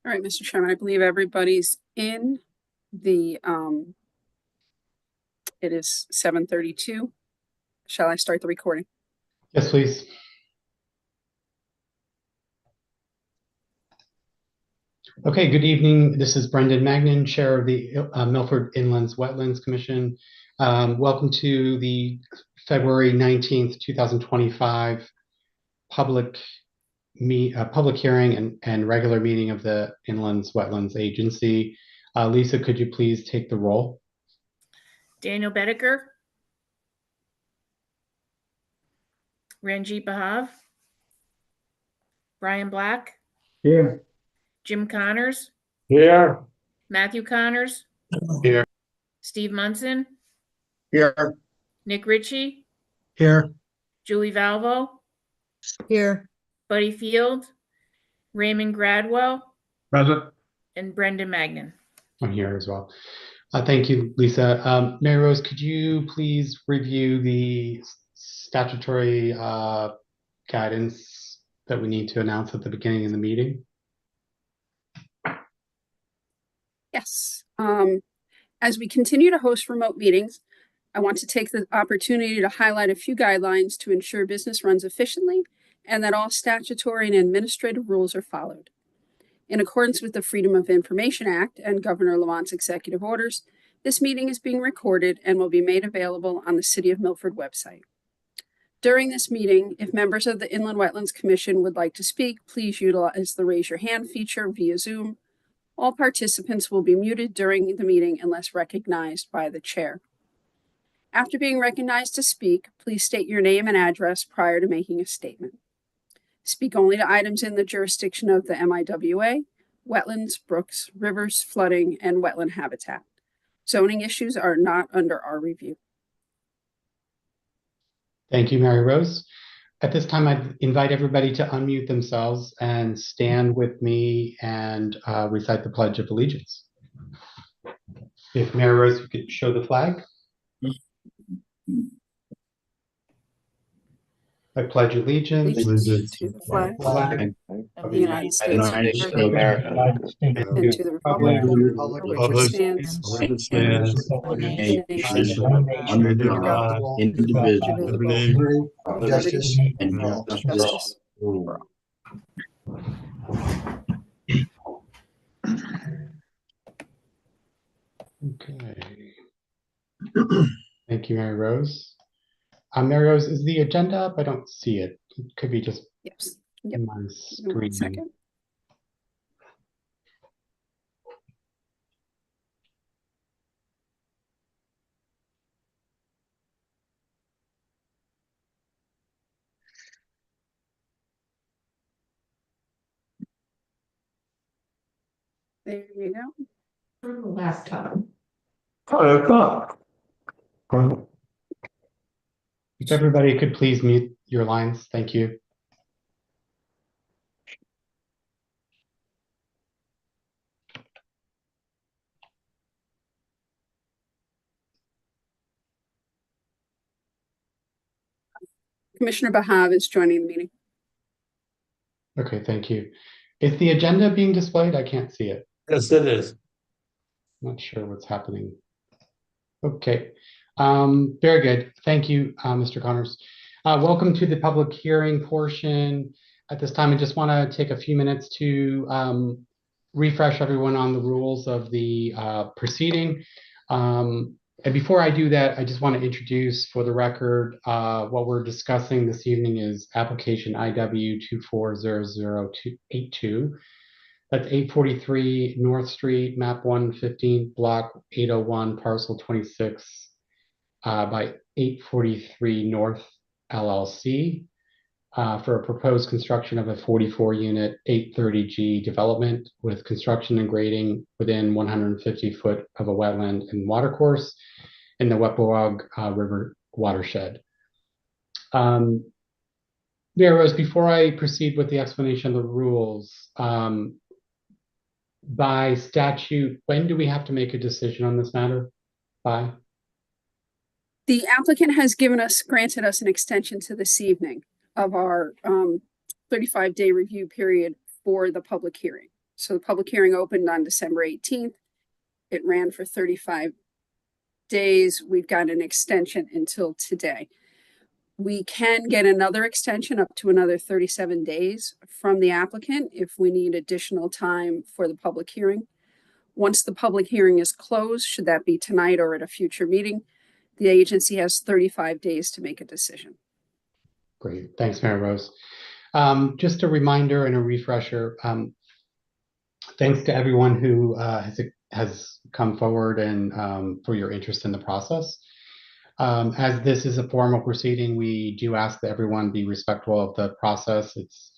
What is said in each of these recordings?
All right, Mr. Chairman, I believe everybody's in the, it is 7:32. Shall I start the recording? Yes, please. Okay, good evening. This is Brendan Magnan, Chair of the Milford Inlands Wetlands Commission. Welcome to the February 19th, 2025 public hearing and regular meeting of the Inlands Wetlands Agency. Lisa, could you please take the roll? Daniel Bedecker, Ranjit Bahav, Brian Black, Here. Jim Connors, Here. Matthew Connors, Here. Steve Munson, Here. Nick Ritchie, Here. Julie Valvo, Here. Buddy Field, Raymond Gradwell, Present. and Brendan Magnan. I'm here as well. Thank you, Lisa. Mary Rose, could you please review the statutory guidance that we need to announce at the beginning of the meeting? Yes. As we continue to host remote meetings, I want to take the opportunity to highlight a few guidelines to ensure business runs efficiently and that all statutory and administrative rules are followed. In accordance with the Freedom of Information Act and Governor Lamont's executive orders, this meeting is being recorded and will be made available on the City of Milford website. During this meeting, if members of the Inland Wetlands Commission would like to speak, please utilize the raise your hand feature via Zoom. All participants will be muted during the meeting unless recognized by the chair. After being recognized to speak, please state your name and address prior to making a statement. Speak only to items in the jurisdiction of the MIWA, wetlands, brooks, rivers, flooding, and wetland habitat. Zoning issues are not under our review. Thank you, Mary Rose. At this time, I invite everybody to unmute themselves and stand with me and recite the Pledge of Allegiance. If Mary Rose, you could show the flag. I pledge allegiance To the flag Of the United States of America and to the republic for which it stands, one nation, Under God, indivisible, with liberty and justice for all. Okay. Thank you, Mary Rose. Mary Rose, is the agenda up? I don't see it. It could be just Yes. Yep. my One screen. second. There you go. Last time. If everybody could please mute your lines. Thank you. Commissioner Bahav is joining the meeting. Okay, thank you. Is the agenda being displayed? I can't see it. Yes, it is. Not sure what's happening. Okay, very good. Thank you, Mr. Connors. Welcome to the public hearing portion. At this time, I just want to take a few minutes to refresh everyone on the rules of the proceeding. And before I do that, I just want to introduce for the record, what we're discussing this evening is application IW 240082. That's 843 North Street, map 115, block 801, parcel 26, by 843 North LLC, for a proposed construction of a 44-unit 830G development with construction and grading within 150 foot of a wetland and watercourse in the Wetland River watershed. Mary Rose, before I proceed with the explanation of the rules, by statute, when do we have to make a decision on this matter? By? The applicant has granted us an extension to this evening of our 35-day review period for the public hearing. So the public hearing opened on December 18th. It ran for 35 days. We've got an extension until today. We can get another extension up to another 37 days from the applicant if we need additional time for the public hearing. Once the public hearing is closed, should that be tonight or at a future meeting, the agency has 35 days to make a decision. Great. Thanks, Mary Rose. Just a reminder and a refresher. Thanks to everyone who has come forward and for your interest in the process. As this is a formal proceeding, we do ask that everyone be respectful of the process. It's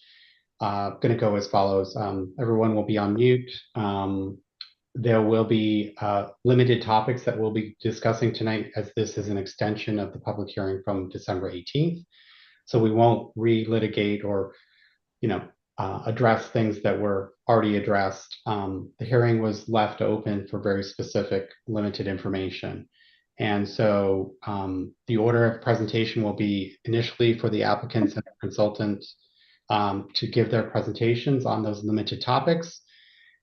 going to go as follows. Everyone will be on mute. There will be limited topics that we'll be discussing tonight, as this is an extension of the public hearing from December 18th. So we won't re-litigate or, address things that were already addressed. The hearing was left open for very specific, limited information. And so the order of presentation will be initially for the applicants and consultants to give their presentations on those limited topics.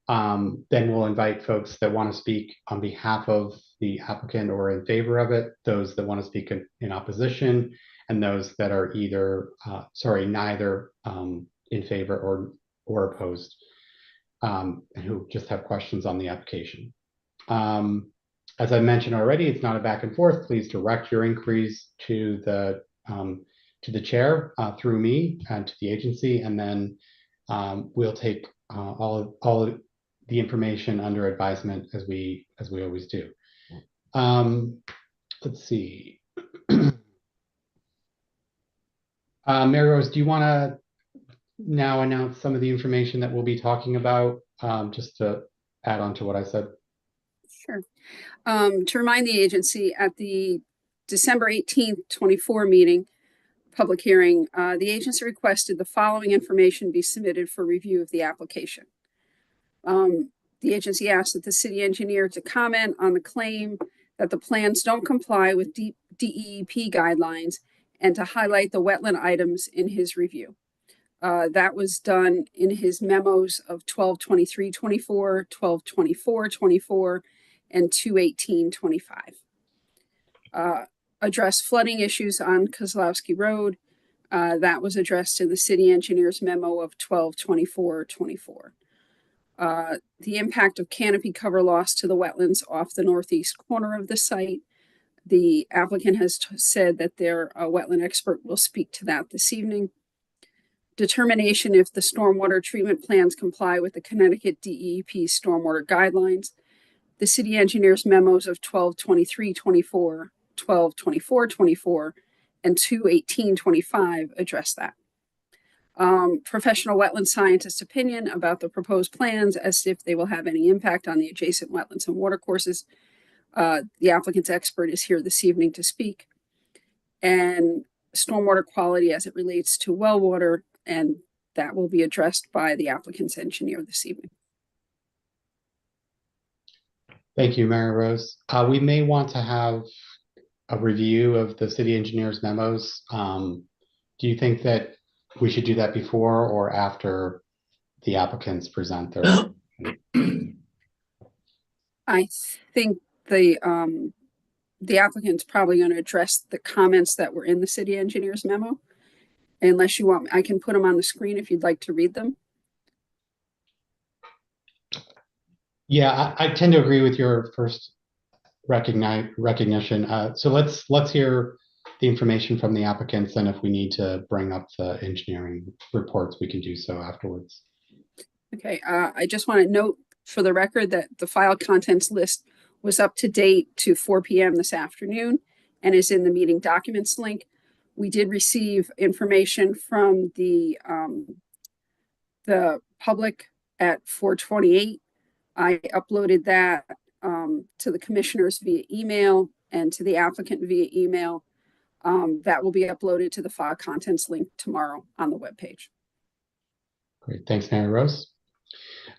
Then we'll invite folks that want to speak on behalf of the applicant or in favor of it, those that want to speak in opposition, and those that are neither in favor or opposed, and who just have questions on the application. As I mentioned already, it's not a back and forth. Please direct your inquiries to the chair through me and to the agency, and then we'll take all of the information under advisement as we always do. Let's see. Mary Rose, do you want to now announce some of the information that we'll be talking about, just to add on to what I said? Sure. To remind the agency, at the December 18th, 24 meeting, public hearing, the agency requested the following information be submitted for review of the application. The agency asked that the city engineer to comment on the claim that the plans don't comply with DEEP guidelines and to highlight the wetland items in his review. That was done in his memos of 12/23/24, 12/24/24, and 2/18/25. Address flooding issues on Kozlowski Road. That was addressed in the city engineer's memo of 12/24/24. The impact of canopy cover loss to the wetlands off the northeast corner of the site. The applicant has said that their wetland expert will speak to that this evening. Determination if the stormwater treatment plans comply with the Connecticut DEP stormwater guidelines. The city engineer's memos of 12/23/24, 12/24/24, and 2/18/25 address that. Professional wetland scientist opinion about the proposed plans as if they will have any impact on the adjacent wetlands and watercourses. The applicant's expert is here this evening to speak. And stormwater quality as it relates to well water, and that will be addressed by the applicant's engineer this evening. Thank you, Mary Rose. We may want to have a review of the city engineer's memos. Do you think that we should do that before or after the applicants present their? I think the applicant's probably going to address the comments that were in the city engineer's memo. Unless you want, I can put them on the screen if you'd like to read them. Yeah, I tend to agree with your first recognition. So let's hear the information from the applicants, and if we need to bring up the engineering reports, we can do so afterwards. Okay, I just want to note for the record that the file contents list was up to date to 4 p.m. this afternoon and is in the meeting documents link. We did receive information from the public at 4:28. I uploaded that to the commissioners via email and to the applicant via email. That will be uploaded to the file contents link tomorrow on the webpage. Great, thanks, Mary Rose.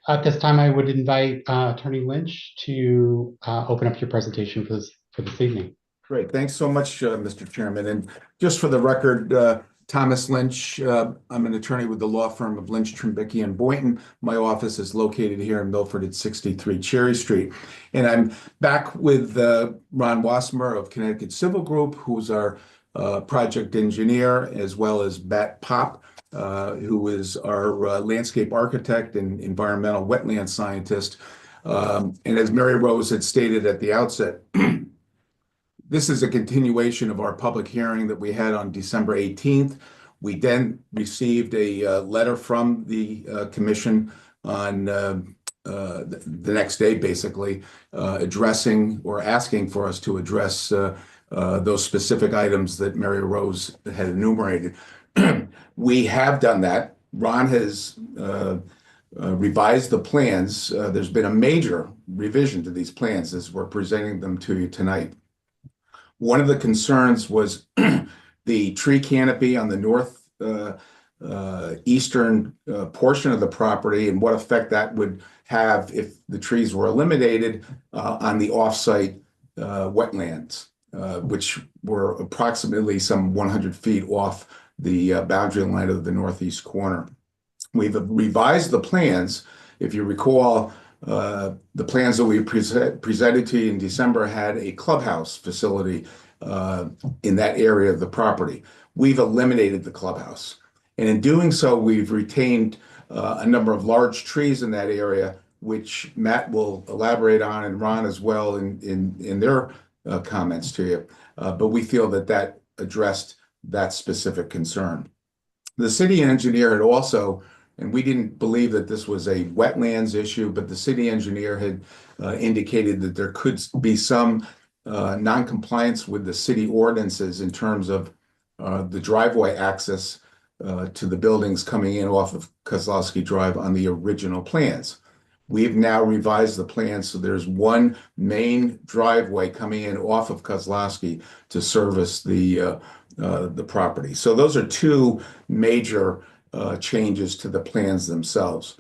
At this time, I would invite Attorney Lynch to open up your presentation for this evening. Great, thanks so much, Mr. Chairman. And just for the record, Thomas Lynch. I'm an attorney with the law firm of Lynch, Trimbicki, and Boynton. My office is located here in Milford at 63 Cherry Street. And I'm back with Ron Wasmer of Connecticut Civil Group, who's our project engineer, as well as Matt Pop, who is our landscape architect and environmental wetland scientist. And as Mary Rose had stated at the outset, this is a continuation of our public hearing that we had on December 18th. We then received a letter from the commission on the next day, basically, addressing or asking for us to address those specific items that Mary Rose had enumerated. We have done that. Ron has revised the plans. There's been a major revision to these plans as we're presenting them to you tonight. One of the concerns was the tree canopy on the north eastern portion of the property and what effect that would have if the trees were eliminated on the off-site wetlands, which were approximately some 100 feet off the boundary line of the northeast corner. We've revised the plans. If you recall, the plans that we presented to you in December had a clubhouse facility in that area of the property. We've eliminated the clubhouse. And in doing so, we've retained a number of large trees in that area, which Matt will elaborate on, and Ron as well in their comments to you. But we feel that that addressed that specific concern. The city engineer had also, and we didn't believe that this was a wetlands issue, but the city engineer had indicated that there could be some non-compliance with the city ordinances in terms of the driveway access to the buildings coming in off of Kozlowski Drive on the original plans. We've now revised the plans so there's one main driveway coming in off of Kozlowski to service the property. So those are two major changes to the plans themselves.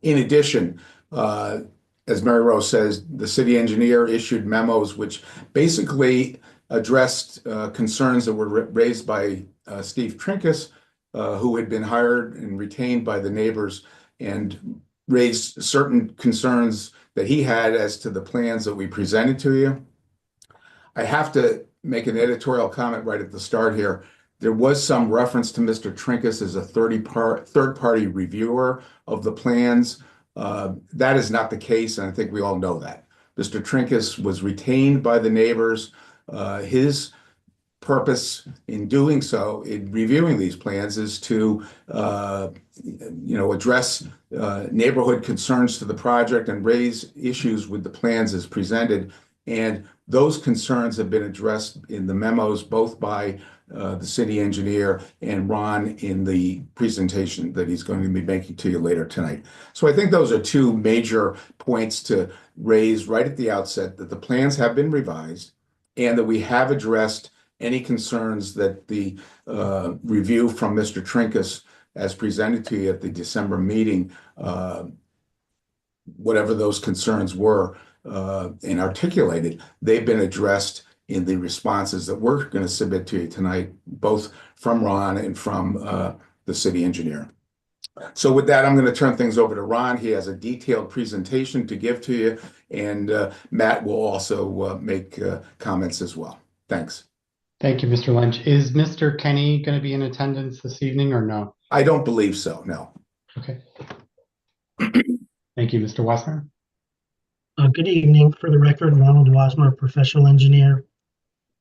In addition, as Mary Rose says, the city engineer issued memos which basically addressed concerns that were raised by Steve Trinkus, who had been hired and retained by the neighbors, and raised certain concerns that he had as to the plans that we presented to you. I have to make an editorial comment right at the start here. There was some reference to Mr. Trinkus as a third-party reviewer of the plans. That is not the case, and I think we all know that. Mr. Trinkus was retained by the neighbors. His purpose in doing so, in reviewing these plans, is to address neighborhood concerns to the project and raise issues with the plans as presented. And those concerns have been addressed in the memos, both by the city engineer and Ron in the presentation that he's going to be making to you later tonight. So I think those are two major points to raise right at the outset, that the plans have been revised and that we have addressed any concerns that the review from Mr. Trinkus, as presented to you at the December meeting, whatever those concerns were and articulated, they've been addressed in the responses that we're going to submit to you tonight, both from Ron and from the city engineer. So with that, I'm going to turn things over to Ron. He has a detailed presentation to give to you, and Matt will also make comments as well. Thanks. Thank you, Mr. Lynch. Is Mr. Kenny going to be in attendance this evening or no? I don't believe so, no. Okay. Thank you, Mr. Wasmer. Good evening. For the record, Ronald Wasmer, professional engineer,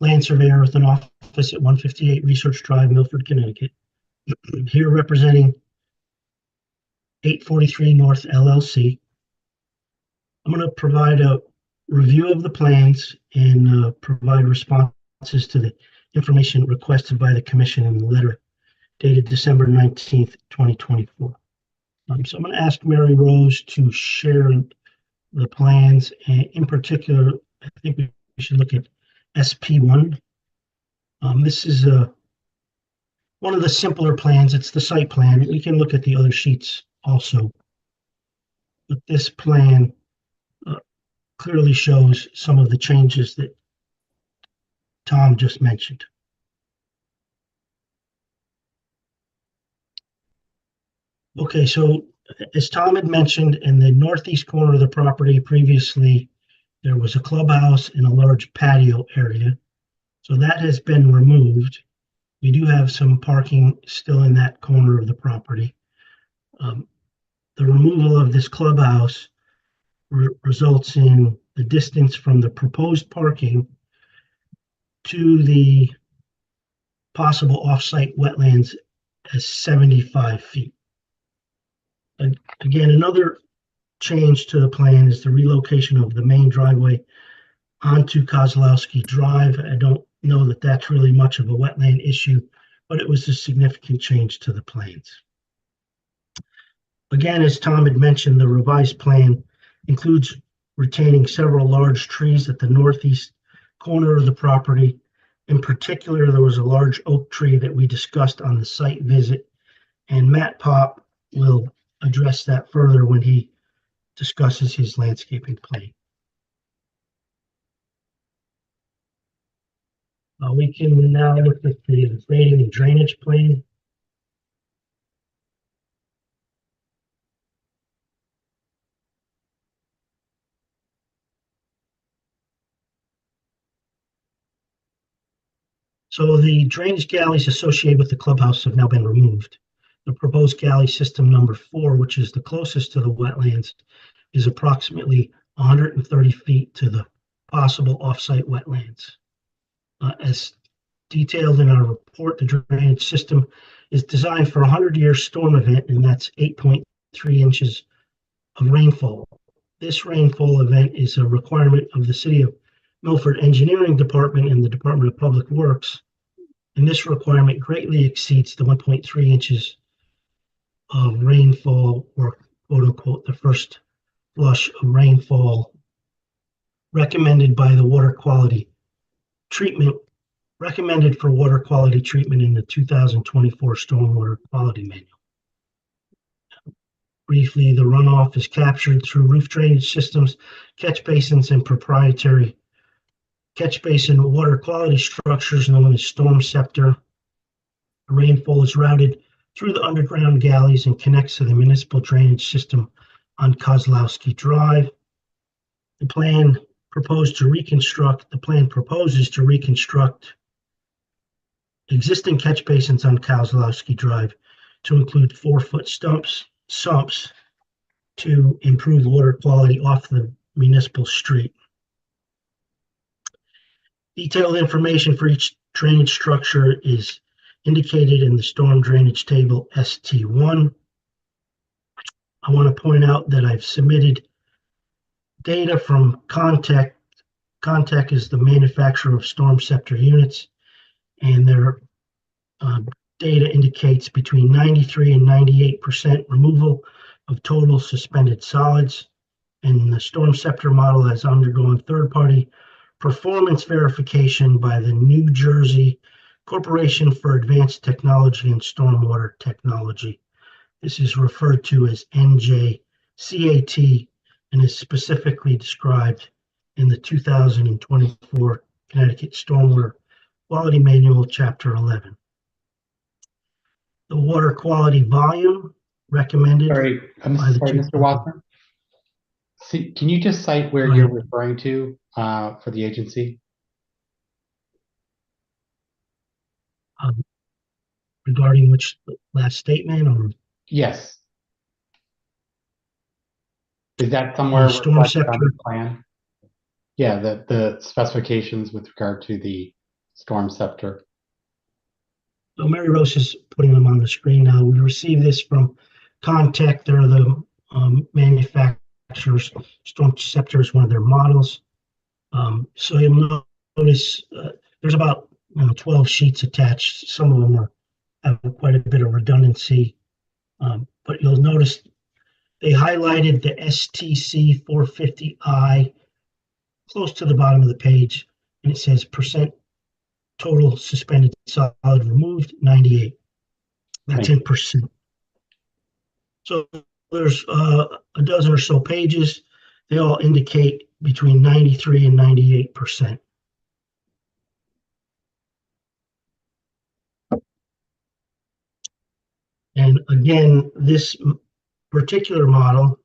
land surveyor with an office at 158 Research Drive, Milford, Connecticut. Here representing 843 North LLC. I'm going to provide a review of the plans and provide responses to the information requested by the commission in the letter dated December 19th, 2024. So I'm going to ask Mary Rose to share the plans, and in particular, I think we should look at SP1. This is one of the simpler plans. It's the site plan. We can look at the other sheets also. But this plan clearly shows some of the changes that Tom just mentioned. Okay, so as Tom had mentioned, in the northeast corner of the property previously, there was a clubhouse and a large patio area. So that has been removed. We do have some parking still in that corner of the property. The removal of this clubhouse results in the distance from the proposed parking to the possible off-site wetlands as 75 feet. And again, another change to the plan is the relocation of the main driveway onto Kozlowski Drive. I don't know that that's really much of a wetland issue, but it was a significant change to the plans. Again, as Tom had mentioned, the revised plan includes retaining several large trees at the northeast corner of the property. In particular, there was a large oak tree that we discussed on the site visit, and Matt Pop will address that further when he discusses his landscaping plan. We can now look at the grading and drainage plan. So the drainage galleys associated with the clubhouse have now been removed. The proposed galley system number 4, which is the closest to the wetlands, is approximately 130 feet to the possible offsite wetlands. As detailed in our report, the drainage system is designed for a 100-year storm event, and that's 8.3 inches of rainfall. This rainfall event is a requirement of the City of Milford Engineering Department and the Department of Public Works, and this requirement greatly exceeds the 1.3 inches of rainfall, or quote unquote, the first flush of rainfall recommended by the water quality treatment, recommended for water quality treatment in the 2024 Stormwater Quality Manual. Briefly, the runoff is captured through roof drainage systems, catch basins, and proprietary catch basin water quality structures known as storm scepter. The rainfall is routed through the underground galleys and connects to the municipal drainage system on Kozlowski Drive. The plan proposes to reconstruct existing catch basins on Kozlowski Drive to include 4-foot sumps to improve water quality off the municipal street. Detailed information for each drainage structure is indicated in the storm drainage table ST1. I want to point out that I've submitted data from Contec. Contec is the manufacturer of storm scepter units, and their data indicates between 93 and 98% removal of total suspended solids. And the storm scepter model has undergone third-party performance verification by the New Jersey Corporation for Advanced Technology and Stormwater Technology. This is referred to as NJCAT and is specifically described in the 2024 Connecticut Stormwater Quality Manual, Chapter 11. The water quality volume recommended. Sorry, Mr. Watson. See, can you just cite where you're referring to for the agency? Regarding which last statement, or? Yes. Is that somewhere storm reflected on scepter the plan? Yeah, the specifications with regard to the storm scepter. So Mary Rose is putting them on the screen now. We received this from Contec. They're the manufacturers. Storm scepter is one of their models. So you'll notice there's about 12 sheets attached. Some of them have quite a bit of redundancy, but you'll notice they highlighted the STC 450I close to the bottom of the page, and it says percent total suspended solid removed, 98. That's in percent. So there's a dozen or so pages. They all indicate between 93 and 98%. And again, this particular model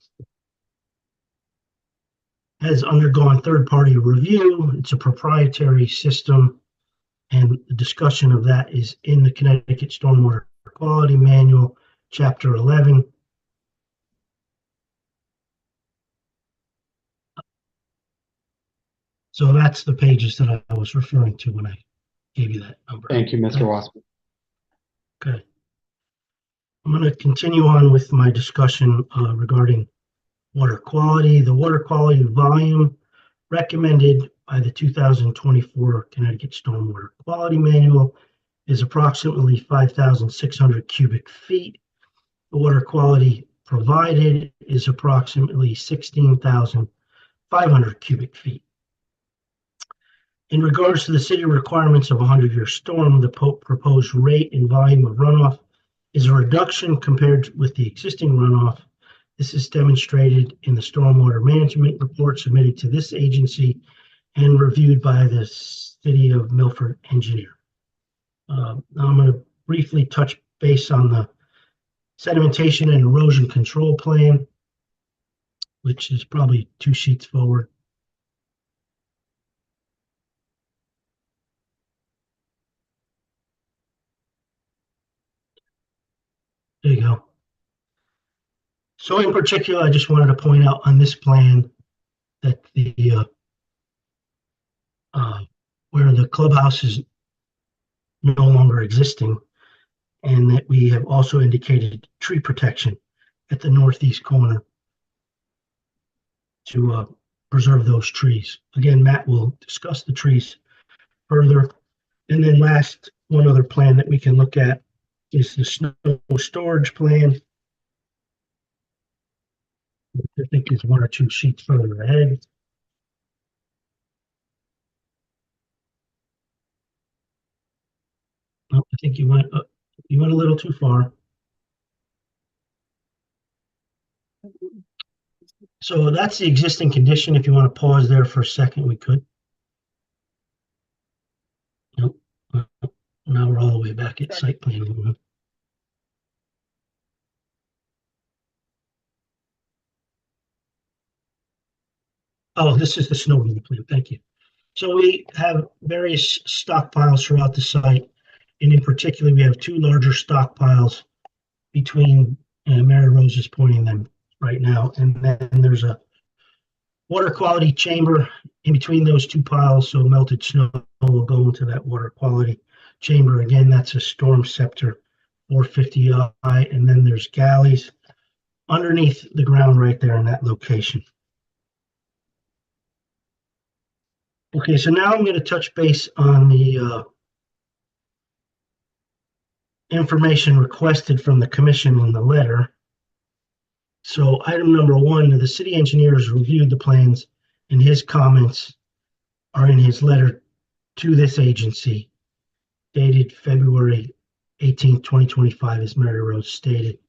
has undergone third-party review. It's a proprietary system, and the discussion of that is in the Connecticut Stormwater Quality Manual, Chapter 11. So that's the pages that I was referring to when I gave you that number. Thank you, Mr. Wassman. Okay. I'm going to continue on with my discussion regarding water quality. The water quality volume recommended by the 2024 Connecticut Stormwater Quality Manual is approximately 5,600 cubic feet. The water quality provided is approximately 16,500 cubic feet. In regards to the city requirements of a 100-year storm, the proposed rate and volume of runoff is a reduction compared with the existing runoff. This is demonstrated in the stormwater management report submitted to this agency and reviewed by the City of Milford engineer. Now I'm going to briefly touch base on the sedimentation and erosion control plan, which is probably 2 sheets forward. There you go. So in particular, I just wanted to point out on this plan that the where the clubhouse is no longer existing, and that we have also indicated tree protection at the northeast corner to preserve those trees. Again, Matt will discuss the trees further. And then last, one other plan that we can look at is the snow storage plan, which I think is 1 or 2 sheets further ahead. Oh, I think you went a little too far. So that's the existing condition. If you want to pause there for a second, we could. Nope. Now we're all the way back at site plan. Oh, this is the snow removal plan. Thank you. So we have various stockpiles throughout the site, and in particular, we have 2 larger stockpiles between, Mary Rose is pointing them right now, and then there's a water quality chamber in between those 2 piles, so melted snow will go into that water quality chamber. Again, that's a storm scepter 450i, and then there's galleys underneath the ground right there in that location. Okay, so now I'm going to touch base on the information requested from the commission in the letter. So item number 1, the city engineer has reviewed the plans, and his comments are in his letter to this agency dated February 18th, 2025, as Mary Rose stated.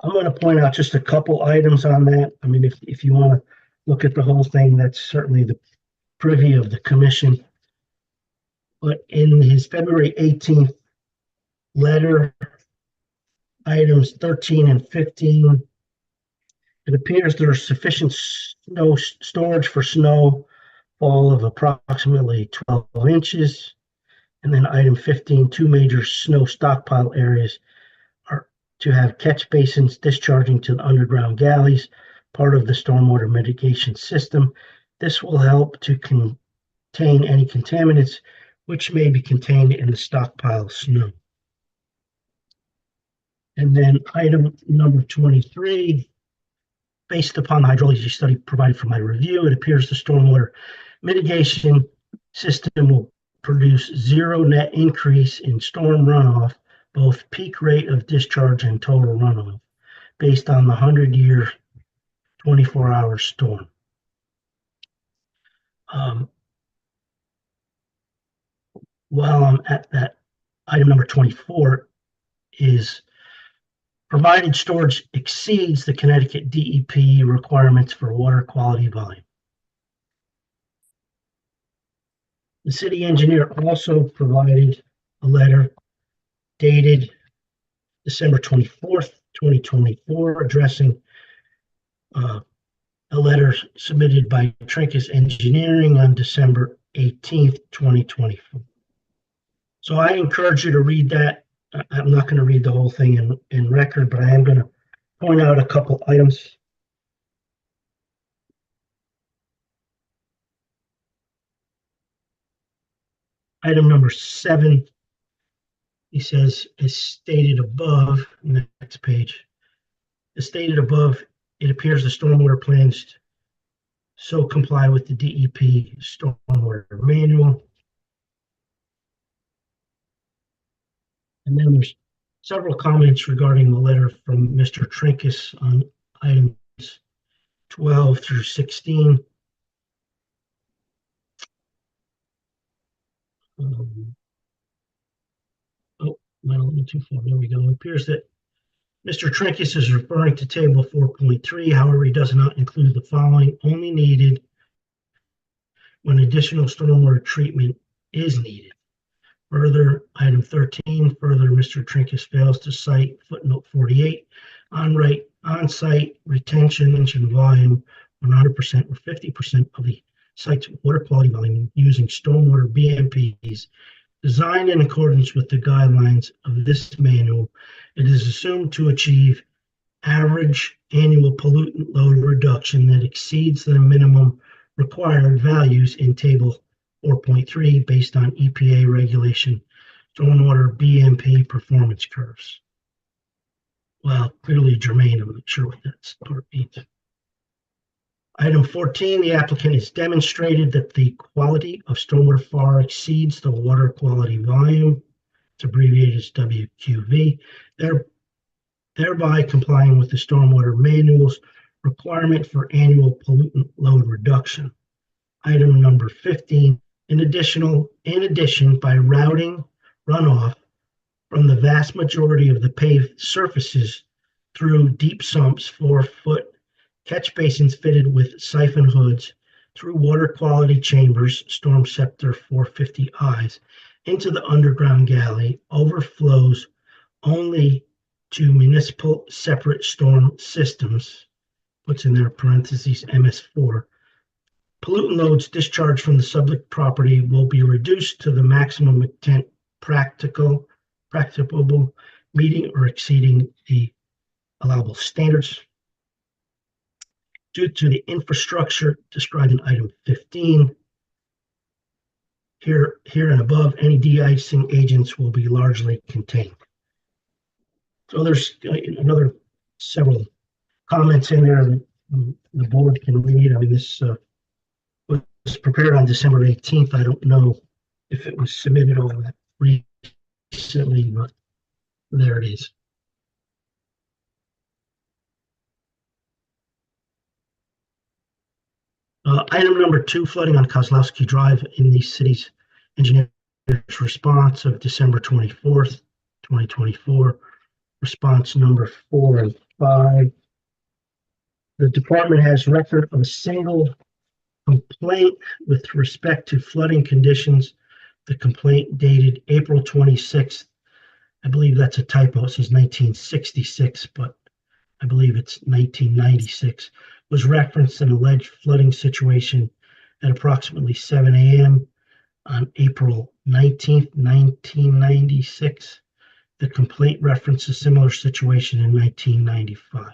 I'm going to point out just a couple items on that. I mean, if you want to look at the whole thing, that's certainly the privy of the commission. But in his February 18th letter, items 13 and 15, it appears there is sufficient snow storage for snowfall of approximately 12 inches. And then item 15, 2 major snow stockpile areas are to have catch basins discharging to the underground galleys, part of the stormwater mitigation system. This will help to contain any contaminants which may be contained in the stockpile snow. And then item number 23, based upon the hydrology study provided for my review, it appears the stormwater mitigation system will produce 0 net increase in storm runoff, both peak rate of discharge and total runoff, based on the 100-year 24-hour storm. While I'm at that, item number 24 is provided storage exceeds the Connecticut DEP requirements for water quality volume. The city engineer also provided a letter dated December 24th, 2024, addressing a letter submitted by Trinkus Engineering on December 18th, 2024. So I encourage you to read that. I'm not going to read the whole thing in record, but I am going to point out a couple items. Item number 7, he says, as stated above, in the next page, as stated above, it appears the stormwater plans so comply with the DEP stormwater manual. And then there's several comments regarding the letter from Mr. Trinkus on items 12 through 16. Went a little too far. There we go. It appears that Mr. Trinkus is referring to table 4.3. However, he does not include the following: only needed when additional stormwater treatment is needed. Further, item 13, further, Mr. Trinkus fails to cite footnote 48, on-site retention engine volume 100% or 50% of the site's water quality volume using stormwater BMPs designed in accordance with the guidelines of this manual. It is assumed to achieve average annual pollutant load reduction that exceeds the minimum required values in table 4.3 based on EPA regulation stormwater BMP performance curves. Well, clearly germane. I'm not sure what that part means. Item 14, the applicant has demonstrated that the quality of stormwater far exceeds the water quality volume. It's abbreviated as WQV, thereby complying with the stormwater manual's requirement for annual pollutant load reduction. Item number 15, in addition, by routing runoff from the vast majority of the paved surfaces through deep sumps, 4-foot catch basins fitted with siphon hoods, through water quality chambers, storm scepter 450Is, into the underground galley, overflows only to municipal separate storm systems, puts in their parentheses MS4. Pollutant loads discharged from the subject property will be reduced to the maximum extent practicable, meeting or exceeding the allowable standards. Due to the infrastructure described in item 15, here and above, any de-icing agents will be largely contained. So there's another several comments in there that the board can read. I mean, this was prepared on December 18th. I don't know if it was submitted all that recently, but there it is. Item number 2, flooding on Kozlowski Drive in the city's engineer's response of December 24th, 2024. Response number 4 and 5. The department has record of a single complaint with respect to flooding conditions. The complaint dated April 26th. I believe that's a typo. It says 1966, but I believe it's 1996. Was referenced an alleged flooding situation at approximately 7 a.m. on April 19th, 1996. The complaint referenced a similar situation in 1995.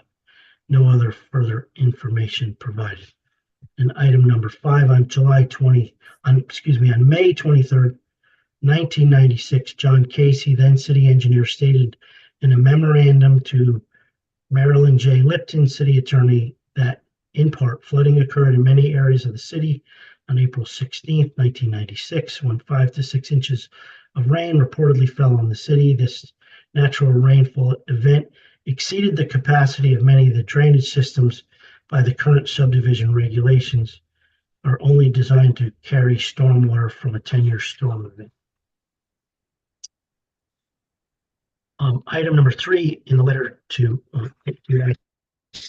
No other further information provided. And item number 5, on May 23rd, 1996, John Casey, then city engineer, stated in a memorandum to Marilyn J. Lipton, city attorney, that in part flooding occurred in many areas of the city on April 16th, 1996, when 5 to 6 inches of rain reportedly fell on the city. This natural rainfall event exceeded the capacity of many of the drainage systems by the current subdivision regulations, are only designed to carry stormwater from a 10-year storm event. Item number 3 in the letter to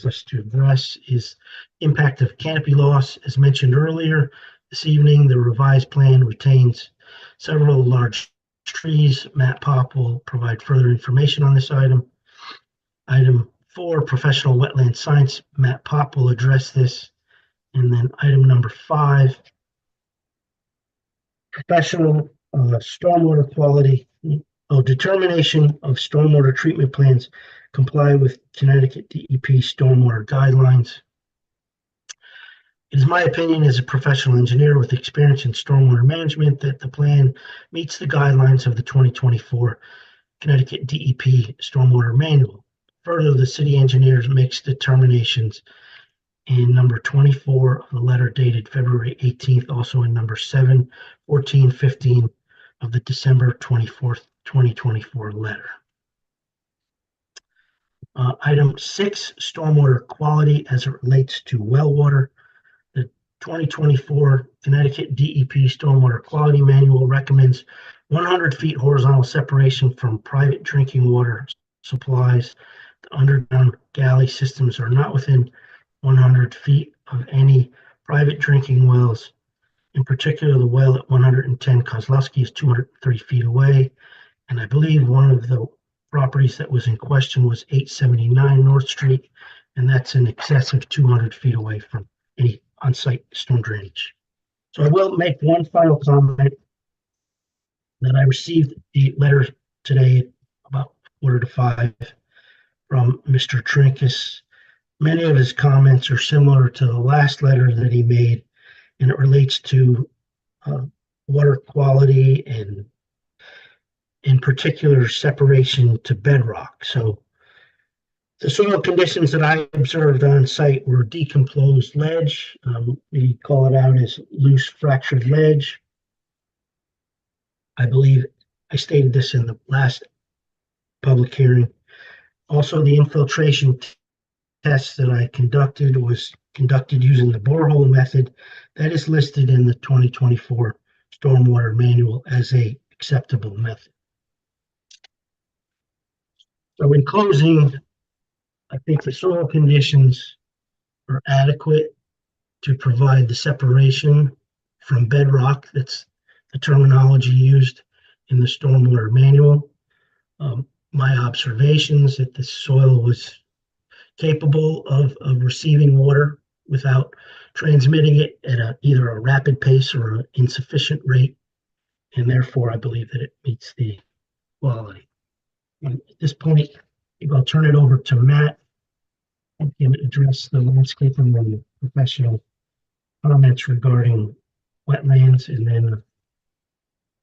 us to address is impact of canopy loss. As mentioned earlier this evening, the revised plan retains several large trees. Matt Pop will provide further information on this item. Item 4, professional wetland science. Matt Pop will address this. And then item number 5, professional stormwater quality. Determination of stormwater treatment plans comply with Connecticut DEP stormwater guidelines. It is my opinion as a professional engineer with experience in stormwater management that the plan meets the guidelines of the 2024 Connecticut DEP stormwater manual. Further, the city engineers makes determinations in number 24 of the letter dated February 18th, also in number 7, 14, 15 of the December 24th, 2024 letter. Item 6, stormwater quality as it relates to well water. The 2024 Connecticut DEP Stormwater Quality Manual recommends 100 feet horizontal separation from private drinking water supplies. The underground galley systems are not within 100 feet of any private drinking wells. In particular, the well at 110 Kozlowski is 203 feet away. And I believe one of the properties that was in question was 879 North Street, and that's in excess of 200 feet away from any on-site storm drainage. So I will make one final comment that I received a letter today about 4:45 from Mr. Trinkus. Many of his comments are similar to the last letter that he made, and it relates to water quality and in particular separation to bedrock. So the soil conditions that I observed on site were decomposed ledge. We call it out as loose fractured ledge. I believe I stated this in the last public hearing. Also, the infiltration test that I conducted was conducted using the borehole method that is listed in the 2024 Stormwater Manual as a acceptable method. So in closing, I think the soil conditions are adequate to provide the separation from bedrock. That's the terminology used in the stormwater manual. My observations that the soil was capable of receiving water without transmitting it at either a rapid pace or an insufficient rate. And therefore, I believe that it meets the quality. And at this point, I'll turn it over to Matt and he can address the landscape and the professional comments regarding wetlands. And then,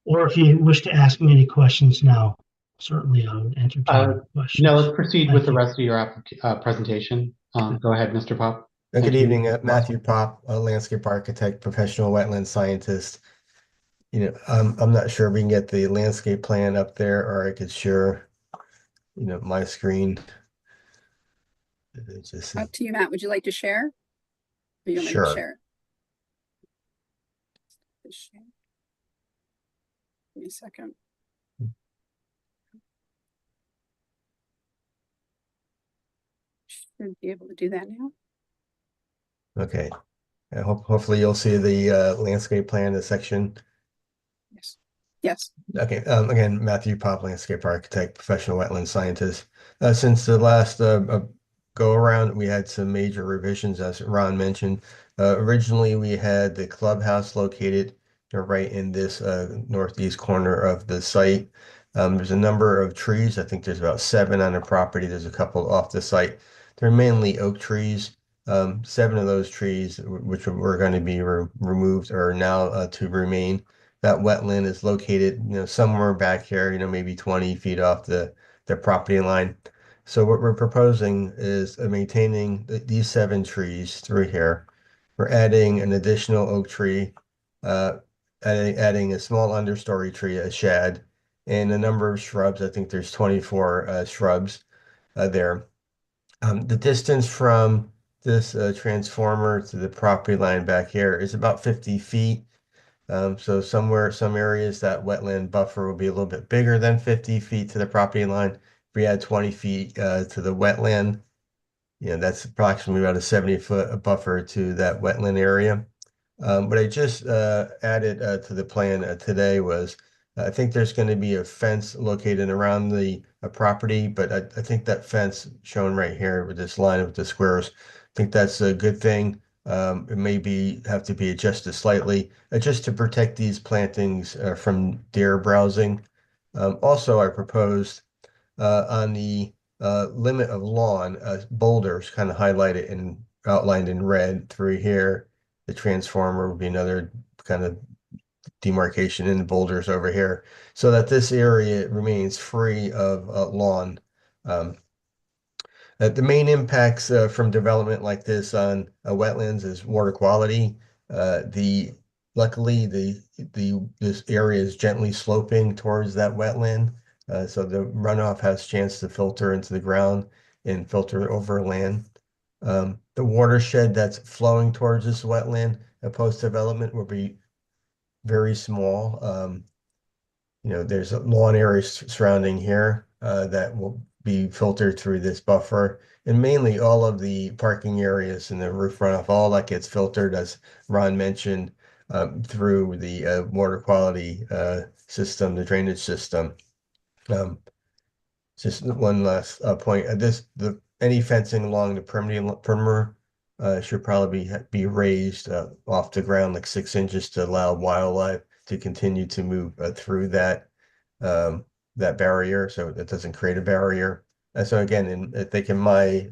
or if you wish to ask me any questions now, certainly I would entertain questions. No, let's proceed with Thank the you. rest of your presentation. Go ahead, Mr. Pop. Good Thank you. evening, Matthew Pop, a landscape architect, professional wetland scientist. I'm not sure if we can get the landscape plan up there, or I could share, my screen. It's just, Up to you, Matt. Would you like to share? Or you want me to Sure. share? Share. Give me a second. Should be able to do that now. okay. Hopefully you'll see the landscape plan, the section. Yes. Yes. Okay, again, Matthew Pop, landscape architect, professional wetland scientist. Since the last go around, we had some major revisions, as Ron mentioned. Originally, we had the clubhouse located right in this northeast corner of the site. There's a number of trees. I think there's about 7 on the property. There's a couple off the site. They're mainly oak trees. 7 of those trees, which were going to be removed, are now to remain. That wetland is located, somewhere back here, maybe 20 feet off the property line. So what we're proposing is maintaining these 7 trees through here. We're adding an additional oak tree, adding a small understory tree, a shad, and a number of shrubs. I think there's 24 shrubs there. The distance from this transformer to the property line back here is about 50 feet. So some areas that wetland buffer will be a little bit bigger than 50 feet to the property line. If we add 20 feet to the wetland, that's approximately about a 70-foot buffer to that wetland area. What I just added to the plan today was I think there's going to be a fence located around the property, but I think that fence shown right here with this line of the squares, I think that's a good thing. It may have to be adjusted slightly just to protect these plantings from deer browsing. Also, I proposed on the limit of lawn, boulders kind of highlighted and outlined in red through here. The transformer would be another kind of demarcation in the boulders over here, so that this area remains free of lawn. The main impacts from development like this on wetlands is water quality. Luckily this area is gently sloping towards that wetland, so the runoff has a chance to filter into the ground and filter over land. The watershed that's flowing towards this wetland post development will be very small. There's lawn areas surrounding here that will be filtered through this buffer, and mainly all of the parking areas and the roof runoff, all that gets filtered, as Ron mentioned, through the water quality system, the drainage system. Just one last point. Any fencing along the perimeter should probably be raised off the ground like 6 inches to allow wildlife to continue to move through that barrier, so it doesn't create a barrier. And so again, I think in my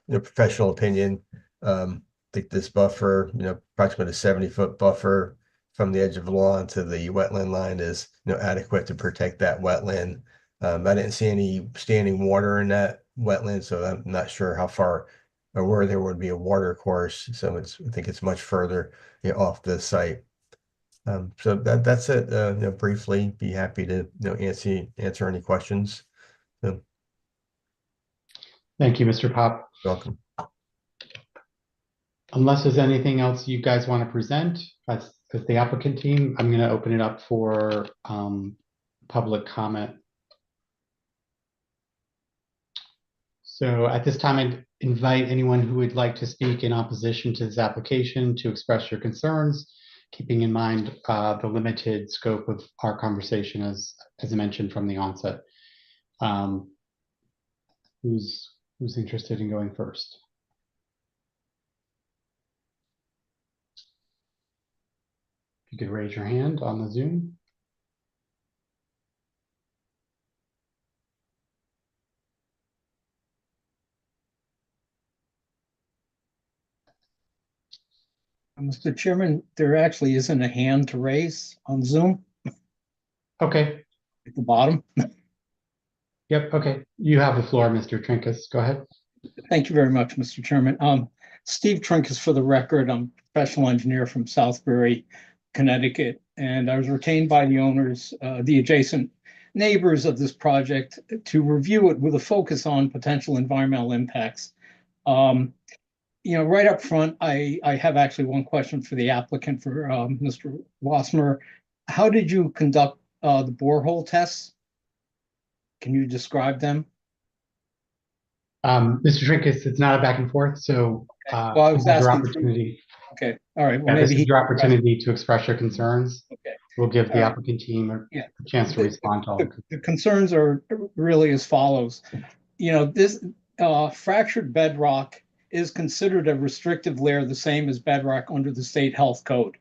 professional opinion, I think this buffer, approximately a 70-foot buffer from the edge of the lawn to the wetland line is adequate to protect that wetland. I didn't see any standing water in that wetland, so I'm not sure how far or where there would be a water course. So I think it's much further off the site. So that's it. Briefly, be happy to answer any questions. Thank you, Mr. Pop. Welcome. Unless there's anything else you guys want to present as the applicant team, I'm going to open it up for public comment. So at this time, I'd invite anyone who would like to speak in opposition to this application to express your concerns, keeping in mind the limited scope of our conversation as I mentioned from the onset. Who's interested in going first? If you could raise your hand on the Zoom. Mr. Chairman, there actually isn't a hand to raise on Zoom Okay. at the bottom. Yep. Okay. You have the floor, Mr. Trinkus. Go ahead. Thank you very much, Mr. Chairman. Steve Trinkus for the record. I'm a professional engineer from Southbury, Connecticut, and I was retained by the owners, the adjacent neighbors of this project, to review it with a focus on potential environmental impacts. Right up front, I have actually one question for the applicant, for Mr. Wasmer. How did you conduct the borehole tests? Can you describe them? Mr. Trinkus, it's not a back and forth, so Well, I was this is your asking opportunity. Okay, all right. Well, Yeah, this maybe is your opportunity to express your concerns. Okay. We'll give the applicant team a chance to respond to all. The concerns are really as follows. This fractured bedrock is considered a restrictive layer, the same as bedrock under the state health code.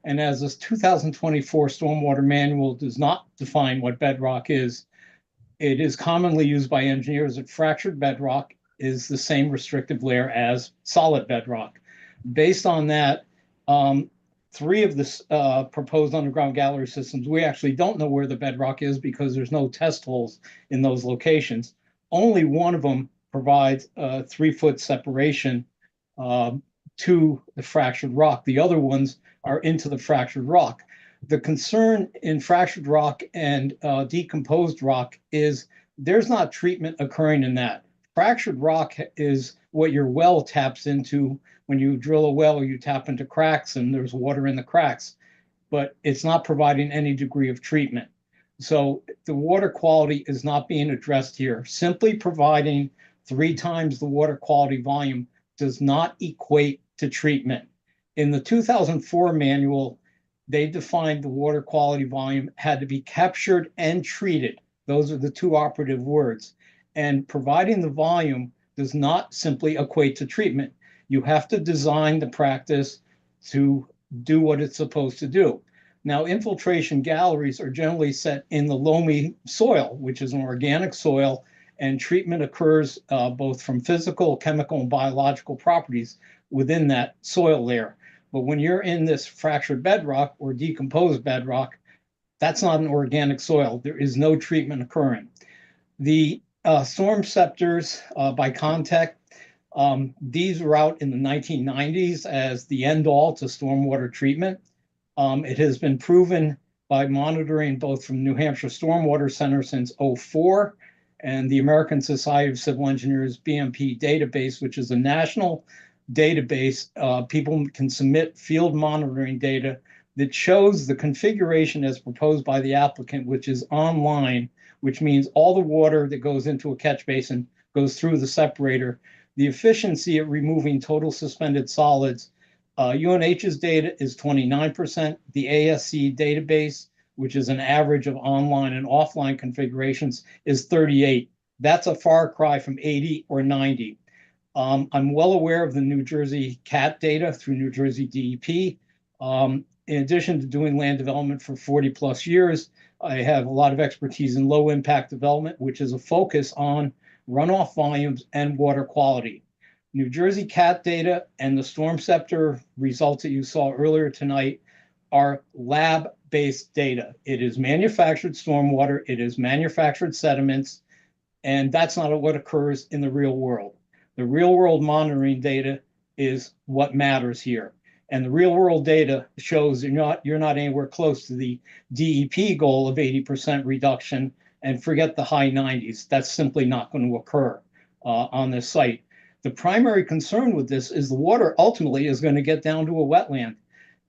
And as this 2024 stormwater manual does not define what bedrock is, it is commonly used by engineers that fractured bedrock is the same restrictive layer as solid bedrock. Based on that, 3 of the proposed underground gallery systems, we actually don't know where the bedrock is because there's no test holes in those locations. Only one of them provides a 3-foot separation to the fractured rock. The other ones are into the fractured rock. The concern in fractured rock and decomposed rock is there's not treatment occurring in that. Fractured rock is what your well taps into. When you drill a well, you tap into cracks and there's water in the cracks, but it's not providing any degree of treatment. So the water quality is not being addressed here. Simply providing 3 times the water quality volume does not equate to treatment. In the 2004 manual, they defined the water quality volume had to be captured and treated. Those are the two operative words. And providing the volume does not simply equate to treatment. You have to design the practice to do what it's supposed to do. Now, infiltration galleries are generally set in the loamy soil, which is an organic soil, and treatment occurs both from physical, chemical, and biological properties within that soil layer. But when you're in this fractured bedrock or decomposed bedrock, that's not an organic soil. There is no treatment occurring. The storm scepters by Contact, these were out in the 1990s as the end all to stormwater treatment. It has been proven by monitoring both from New Hampshire Stormwater Center since '04 and the American Society of Civil Engineers BMP database, which is a national database. People can submit field monitoring data that shows the configuration as proposed by the applicant, which is online, which means all the water that goes into a catch basin goes through the separator. The efficiency at removing total suspended solids, UNH's data is 29%. The ASC database, which is an average of online and offline configurations, is 38. That's a far cry from 80 or 90. I'm well aware of the New Jersey CAT data through New Jersey DEP. In addition to doing land development for 40 plus years, I have a lot of expertise in low impact development, which is a focus on runoff volumes and water quality. New Jersey CAT data and the storm scepter results that you saw earlier tonight are lab-based data. It is manufactured stormwater, it is manufactured sediments, and that's not what occurs in the real world. The real world monitoring data is what matters here. And the real world data shows you're not anywhere close to the DEP goal of 80% reduction, and forget the high 90s. That's simply not going to occur on this site. The primary concern with this is the water ultimately is going to get down to a wetland.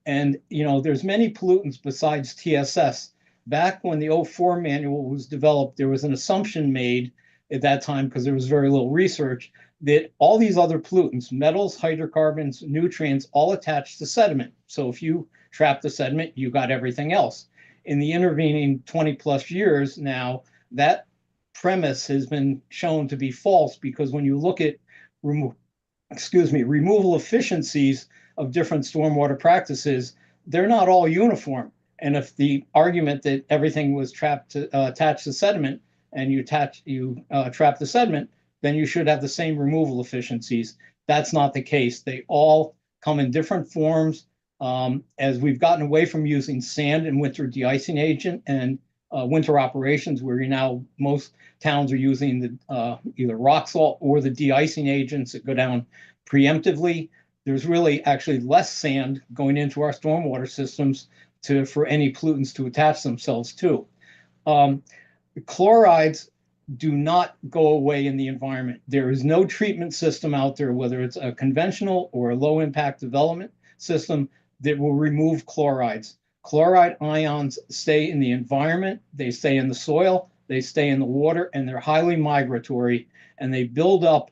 And, there's many pollutants besides TSS. Back when the '04 manual was developed, there was an assumption made at that time, because there was very little research, that all these other pollutants, metals, hydrocarbons, nutrients, all attach to sediment. So if you trap the sediment, you got everything else. In the intervening 20 plus years now, that premise has been shown to be false, because when you look at removal efficiencies of different stormwater practices, they're not all uniform. And if the argument that everything was attached to sediment, and you trap the sediment, then you should have the same removal efficiencies. That's not the case. They all come in different forms. As we've gotten away from using sand and winter de-icing agent and winter operations, where most towns are using the either rock salt or the de-icing agents that go down preemptively, there's really actually less sand going into our stormwater systems for any pollutants to attach themselves to. The chlorides do not go away in the environment. There is no treatment system out there, whether it's a conventional or a low impact development system, that will remove chlorides. Chloride ions stay in the environment, they stay in the soil, they stay in the water, and they're highly migratory, and they build up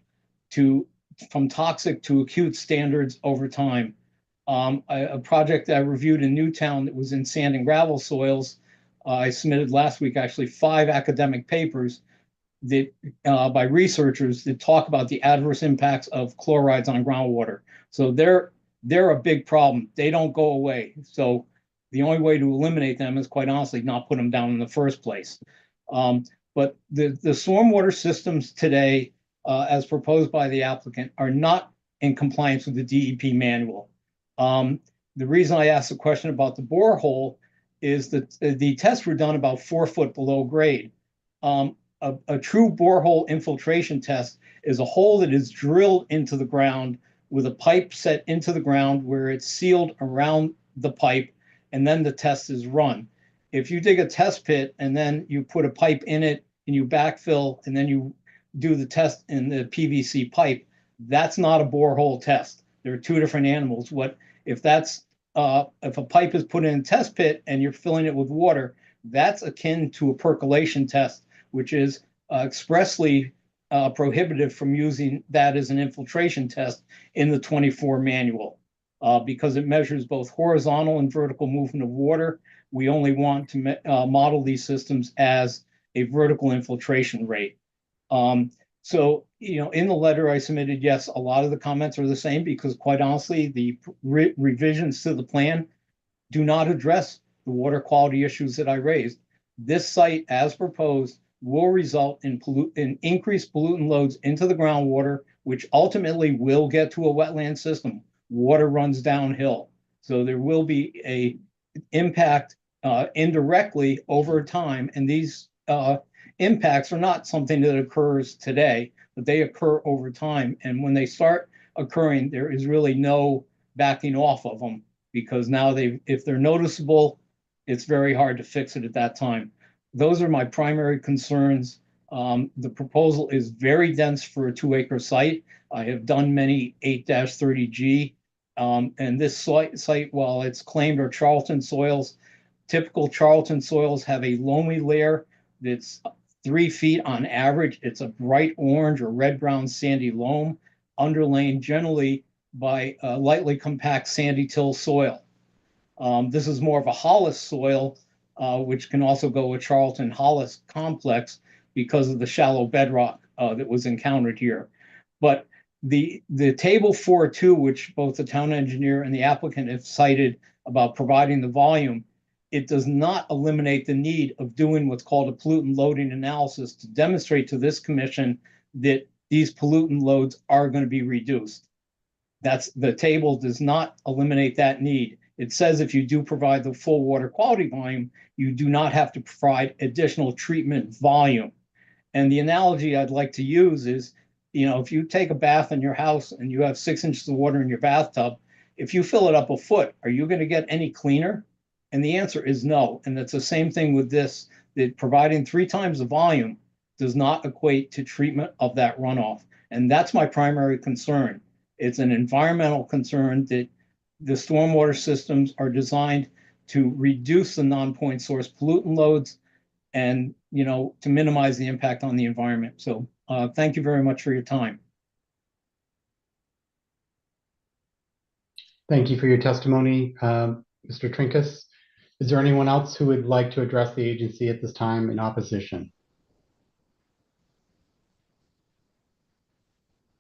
from toxic to acute standards over time. A project that I reviewed in Newtown that was in sand and gravel soils, I submitted last week actually 5 academic papers that by researchers that talk about the adverse impacts of chlorides on groundwater. So they're a big problem. They don't go away. So the only way to eliminate them is, quite honestly, not put them down in the first place. But the stormwater systems today, as proposed by the applicant, are not in compliance with the DEP manual. The reason I asked the question about the borehole is that the tests were done about 4 foot below grade. A true borehole infiltration test is a hole that is drilled into the ground with a pipe set into the ground where it's sealed around the pipe, and then the test is run. If you dig a test pit and then you put a pipe in it and you backfill and then you do the test in the PVC pipe, that's not a borehole test. There are 2 different animals. If a pipe is put in a test pit and you're filling it with water, that's akin to a percolation test, which is expressly prohibited from using that as an infiltration test in the 24 manual. because it measures both horizontal and vertical movement of water. We only want to model these systems as a vertical infiltration rate. So, in the letter I submitted, yes, a lot of the comments are the same because quite honestly, the revisions to the plan do not address the water quality issues that I raised. This site, as proposed, will result in increased pollutant loads into the groundwater, which ultimately will get to a wetland system. Water runs downhill. So there will be a impact indirectly over time. And these impacts are not something that occurs today, but they occur over time. And when they start occurring, there is really no backing off of them because now if they're noticeable, it's very hard to fix it at that time. Those are my primary concerns. The proposal is very dense for a 2-acre site. I have done many 8-30G. And this site, while it's claimed are Charlton soils, typical Charlton soils have a loamy layer that's 3 feet on average. It's a bright orange or red-brown sandy loam, underlain generally by a lightly compact sandy till soil. This is more of a Hollis soil, which can also go with Charlton Hollis complex because of the shallow bedrock that was encountered here. But the table 4.2, which both the town engineer and the applicant have cited about providing the volume, it does not eliminate the need of doing what's called a pollutant loading analysis to demonstrate to this commission that these pollutant loads are going to be reduced. The table does not eliminate that need. It says if you do provide the full water quality volume, you do not have to provide additional treatment volume. And the analogy I'd like to use is, if you take a bath in your house and you have 6 inches of water in your bathtub, if you fill it up a foot, are you going to get any cleaner? And the answer is no. And that's the same thing with this, that providing 3 times the volume does not equate to treatment of that runoff. And that's my primary concern. It's an environmental concern that the stormwater systems are designed to reduce the non-point source pollutant loads and, to minimize the impact on the environment. So thank you very much for your time. Thank you for your testimony, Mr. Trinkus. Is there anyone else who would like to address the agency at this time in opposition?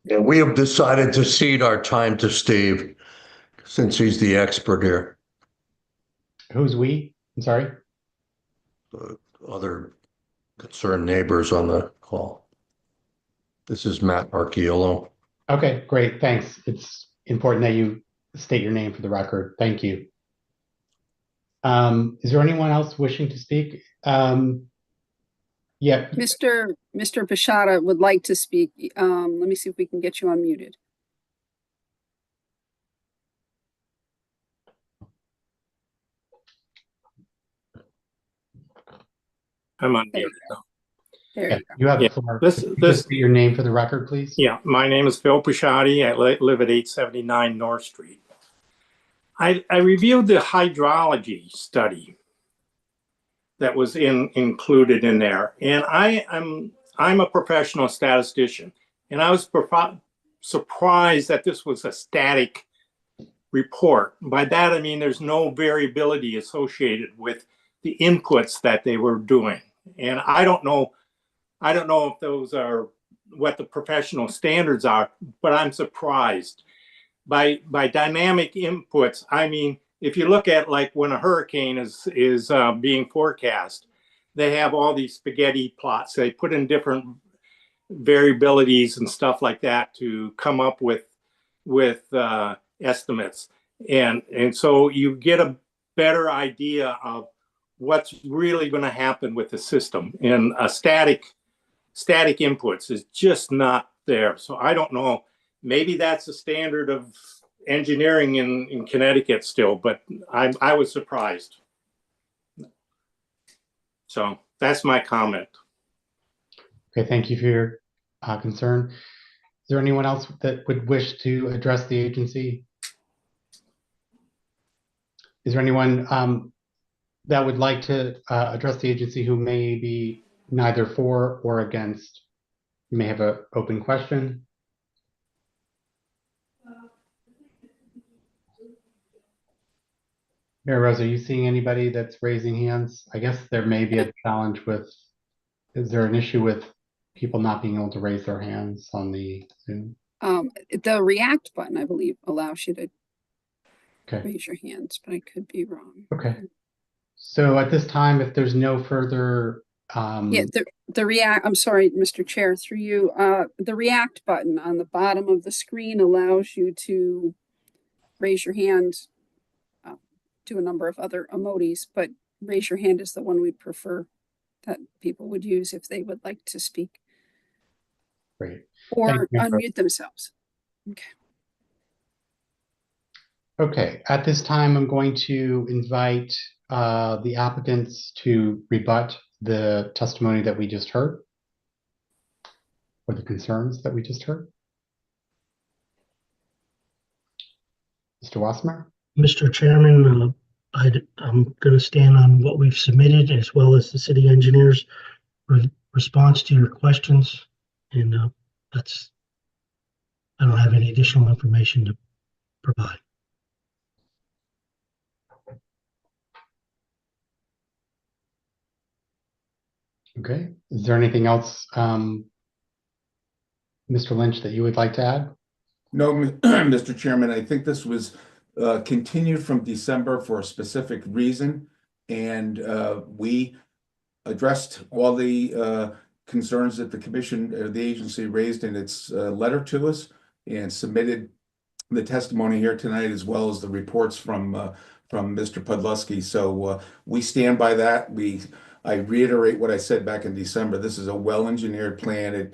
Yeah, we have decided to cede our time to Steve since he's the expert here. Who's we? I'm sorry. Other concerned neighbors on the call. This is Matt Archiolo. Okay, great. Thanks. It's important that you state your name for the record. Thank you. Is there anyone else wishing to speak? Yeah. Mr. Bashada would like to speak. Let me see if we can get you unmuted. I'm on There mute. you go. There Yeah, you go. you have Yeah, the floor. this- Could you this- just state your name for the record, please? Yeah, my name is Phil Pisciotti. I live at 879 North Street. I reviewed the hydrology study that was included in there, and I'm a professional statistician, and I was surprised that this was a static report. By that I mean there's no variability associated with the inputs that they were doing, and I don't know if those are what the professional standards are, but I'm surprised. By dynamic inputs, I mean, if you look at like when a hurricane is being forecast, they have all these spaghetti plots. They put in different variabilities and stuff like that to come up with estimates. And so you get a better idea of what's really going to happen with the system. And a static inputs is just not there. So I don't know. Maybe that's the standard of engineering in Connecticut still, but I was surprised. So that's my comment. Okay, thank you for your concern. Is there anyone else that would wish to address the agency? Is there anyone that would like to address the agency who may be neither for or against? You may have an open question. Mary Rose, are you seeing anybody that's raising hands? I guess there may be a challenge with, is there an issue with people not being able to raise their hands on the Zoom? The react button, I believe, allows you to Okay. raise your hands, but I could be wrong. Okay. So at this time, if there's no further, Yeah, the react, I'm sorry, Mr. Chair, through you, the react button on the bottom of the screen allows you to raise your hand, do a number of other emojis, but raise your hand is the one we'd prefer that people would use if they would like to speak great. or Thank you. unmute themselves. Okay. Okay, at this time, I'm going to invite the applicants to rebut the testimony that we just heard, or the concerns that we just heard. Mr. Wassenaar? Mr. Chairman, I'm going to stand on what we've submitted as well as the city engineer's response to your questions. And I don't have any additional information to provide. Okay, is there anything else, Mr. Lynch, that you would like to add? No, Mr. Chairman, I think this was continued from December for a specific reason. And we addressed all the concerns that the commission or the agency raised in its letter to us and submitted the testimony here tonight, as well as the reports from Mr. Podlusky. So we stand by that. I reiterate what I said back in December. This is a well-engineered plan.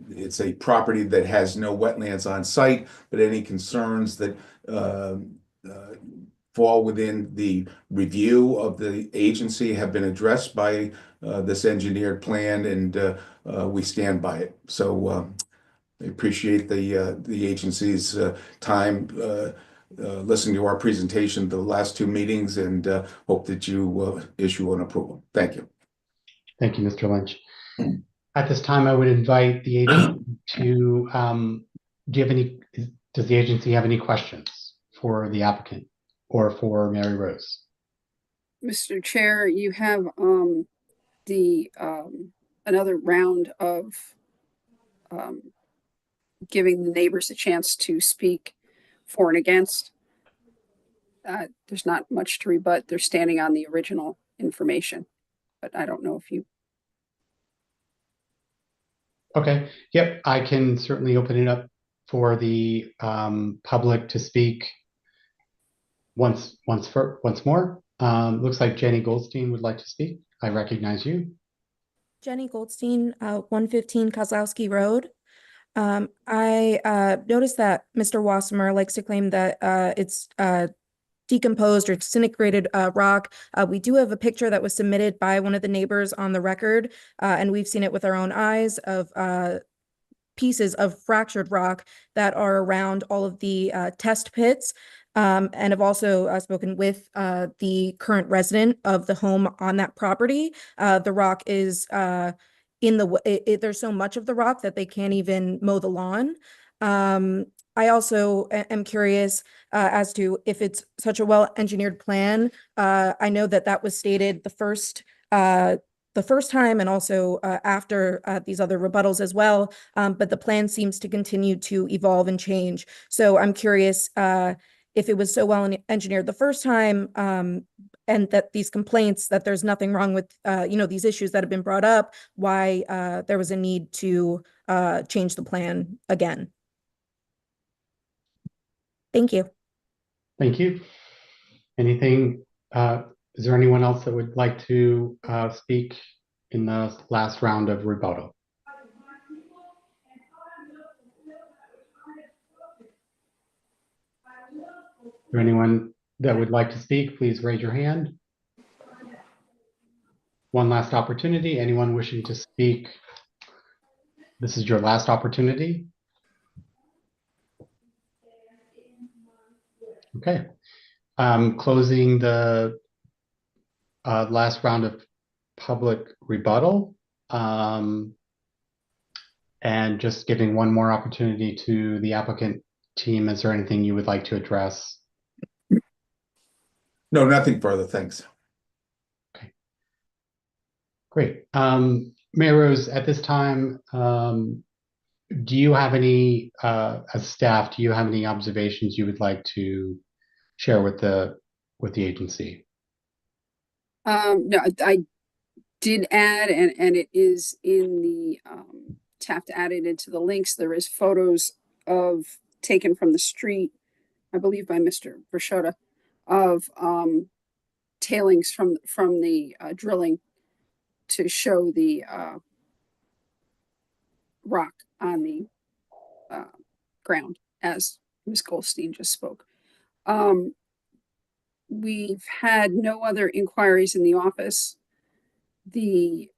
It's a property that has no wetlands on site, but any concerns that fall within the review of the agency have been addressed by this engineered plan, and we stand by it. So I appreciate the agency's time listening to our presentation the last two meetings, and hope that you issue an approval. Thank you. Thank you, Mr. Lynch. At this time, I would invite the agency to, does the agency have any questions for the applicant or for Mary Rose? Mr. Chair, you have another round of giving the neighbors a chance to speak for and against. There's not much to rebut. They're standing on the original information, but I don't know if you. Okay, yep, I can certainly open it up for the public to speak once more. Looks like Jenny Goldstein would like to speak. I recognize you. Jenny Goldstein, 115 Kozlowski Road. I noticed that Mr. Wassenaar likes to claim that it's decomposed or disintegrated rock. We do have a picture that was submitted by one of the neighbors on the record, and we've seen it with our own eyes of pieces of fractured rock that are around all of the test pits, and have also spoken with the current resident of the home on that property. The rock is there's so much of the rock that they can't even mow the lawn. I also am curious as to if it's such a well-engineered plan. I know that was stated the first time and also after these other rebuttals as well, but the plan seems to continue to evolve and change. So I'm curious if it was so well engineered the first time, and that these complaints, that there's nothing wrong with these issues that have been brought up, why there was a need to change the plan again. Thank you. Thank you. Anything, is there anyone else that would like to speak in the last round of rebuttal? Is there anyone that would like to speak? Please raise your hand. One last opportunity. Anyone wishing to speak? This is your last opportunity. Okay. Closing the last round of public rebuttal, and just giving one more opportunity to the applicant team. Is there anything you would like to address? No, nothing further. Thanks. Great. Mayor Rose, at this time, do you have any, as staff, do you have any observations you would like to share with the agency? No, I did add, and it is in the, tapped added into the links. There is photos of taken from the street, I believe by Mr. Brashota, of tailings from the drilling to show the rock on the ground, as Ms. Goldstein just spoke. We've had no other inquiries in the office. The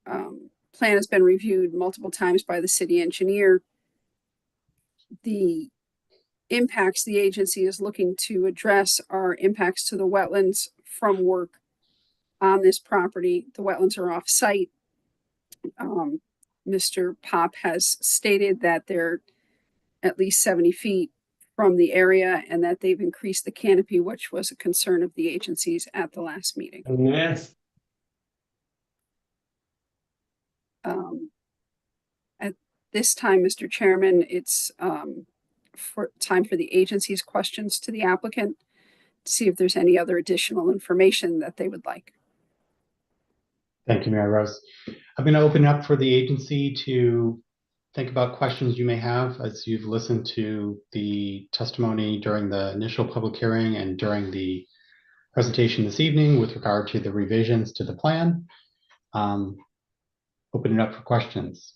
plan has been reviewed multiple times by the city engineer. The impacts the agency is looking to address are impacts to the wetlands from work on this property. The wetlands are off-site. Mr. Pop has stated that they're at least 70 feet from the area and that they've increased the canopy, which was a concern of the agencies at the last meeting. Yes. At this time, Mr. Chairman, it's time for the agency's questions to the applicant to see if there's any other additional information that they would like. Thank you, Mayor Rose. I'm going to open up for the agency to think about questions you may have as you've listened to the testimony during the initial public hearing and during the presentation this evening with regard to the revisions to the plan. Open it up for questions.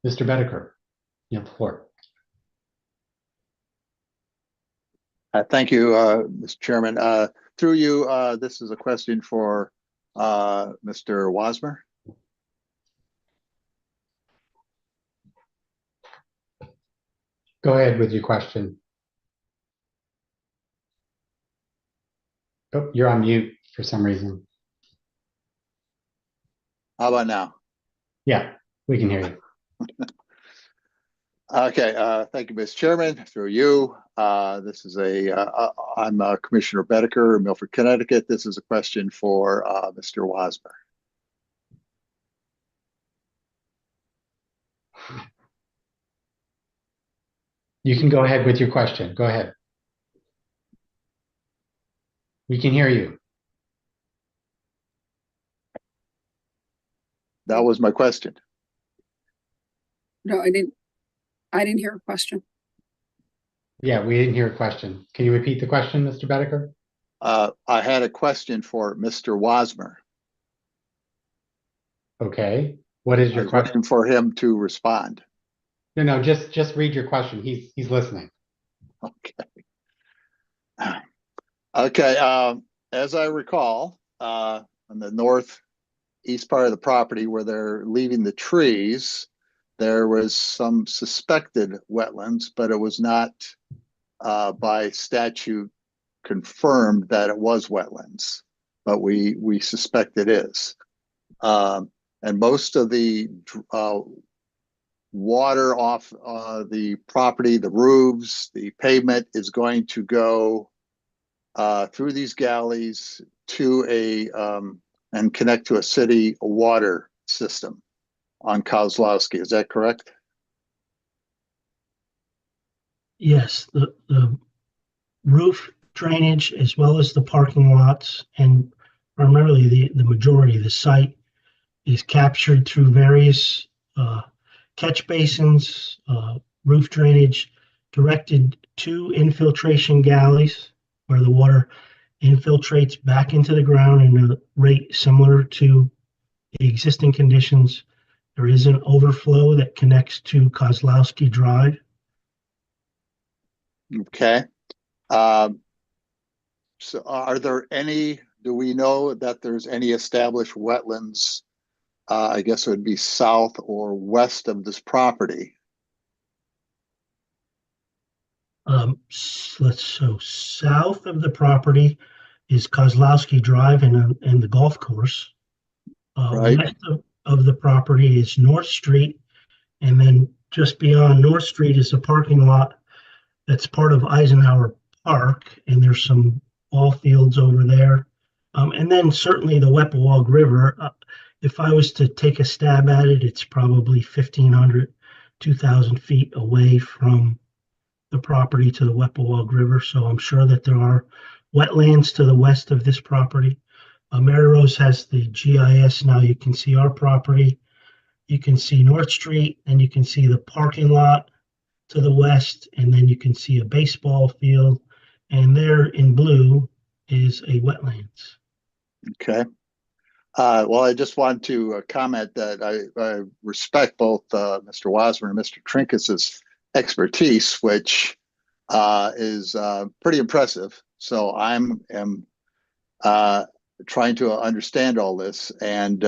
Mr. Bedeker, you have the floor. Thank you, Mr. Chairman. Through you, this is a question for Mr. Wasmer. Go ahead with your question. Oh, you're on mute for some reason. How about now? Yeah, we can hear you. Okay, thank you, Mr. Chairman. Through you, this is I'm Commissioner Bedeker, Milford, Connecticut. This is a question for Mr. Wasmer. You can go ahead with your question. Go ahead. We can hear you. That was my question. No, I didn't hear a question. Yeah, we didn't hear a question. Can you repeat the question, Mr. Bedeker? I had a question for Mr. Wasmer. Okay. What is your question? Looking for him to respond. No, just read your question. He's listening. Okay. Okay. As I recall, on the northeast part of the property where they're leaving the trees, there was some suspected wetlands, but it was not by statute confirmed that it was wetlands, but we suspect it is. And most of the water off the property, the roofs, the pavement is going to go through these galleys to and connect to a city water system on Kozlowski. Is that correct? Yes, the roof drainage as well as the parking lots and primarily the majority of the site is captured through various catch basins, roof drainage directed to infiltration galleys where the water infiltrates back into the ground in a rate similar to the existing conditions. There is an overflow that connects to Kozlowski Drive. Okay. So are there do we know that there's any established wetlands? I guess it would be south or west of this property. So south of the property is Kozlowski Drive and the golf course. Right. West of the property is North Street, and then just beyond North Street is a parking lot that's part of Eisenhower Park, and there's some ball fields over there. And then certainly the Weppawag River, if I was to take a stab at it, it's probably 1,500, 2,000 feet away from the property to the Weppawag River. So I'm sure that there are wetlands to the west of this property. Mary Rose has the GIS now. You can see our property. You can see North Street, and you can see the parking lot to the west, and then you can see a baseball field. And there in blue is a wetlands. Okay. Well, I just want to comment that I respect both Mr. Wasmer and Mr. Trinkus's expertise, which is pretty impressive. So I'm trying to understand all this and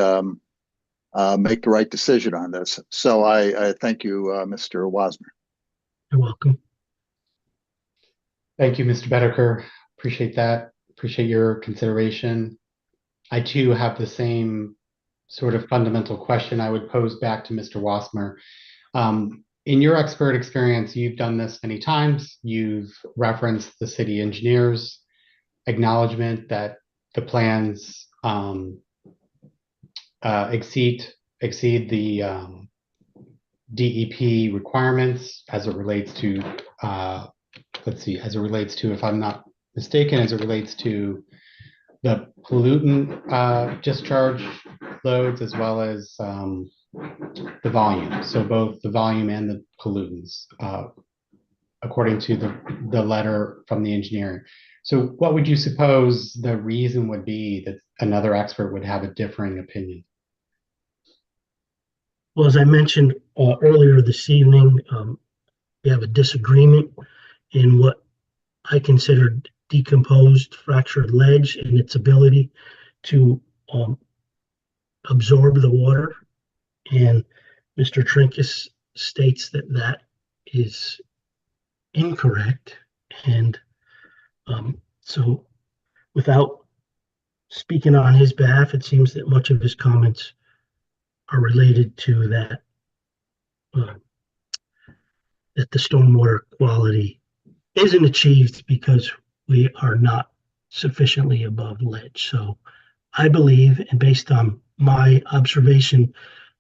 make the right decision on this. So I thank you, Mr. Wasmer. You're welcome. Thank you, Mr. Bedeker. Appreciate that. Appreciate your consideration. I too have the same sort of fundamental question I would pose back to Mr. Wasmer. In your expert experience, you've done this many times. You've referenced the city engineer's acknowledgement that the plans exceed the DEP requirements as it relates to, if I'm not mistaken, as it relates to the pollutant discharge loads as well as the volume. So both the volume and the pollutants, according to the letter from the engineer. So what would you suppose the reason would be that another expert would have a differing opinion? Well, as I mentioned earlier this evening, we have a disagreement in what I consider decomposed fractured ledge and its ability to absorb the water. And Mr. Trinkus states that that is incorrect. And so without speaking on his behalf, it seems that much of his comments are related to that, that the stormwater quality isn't achieved because we are not sufficiently above ledge. So I believe, and based on my observation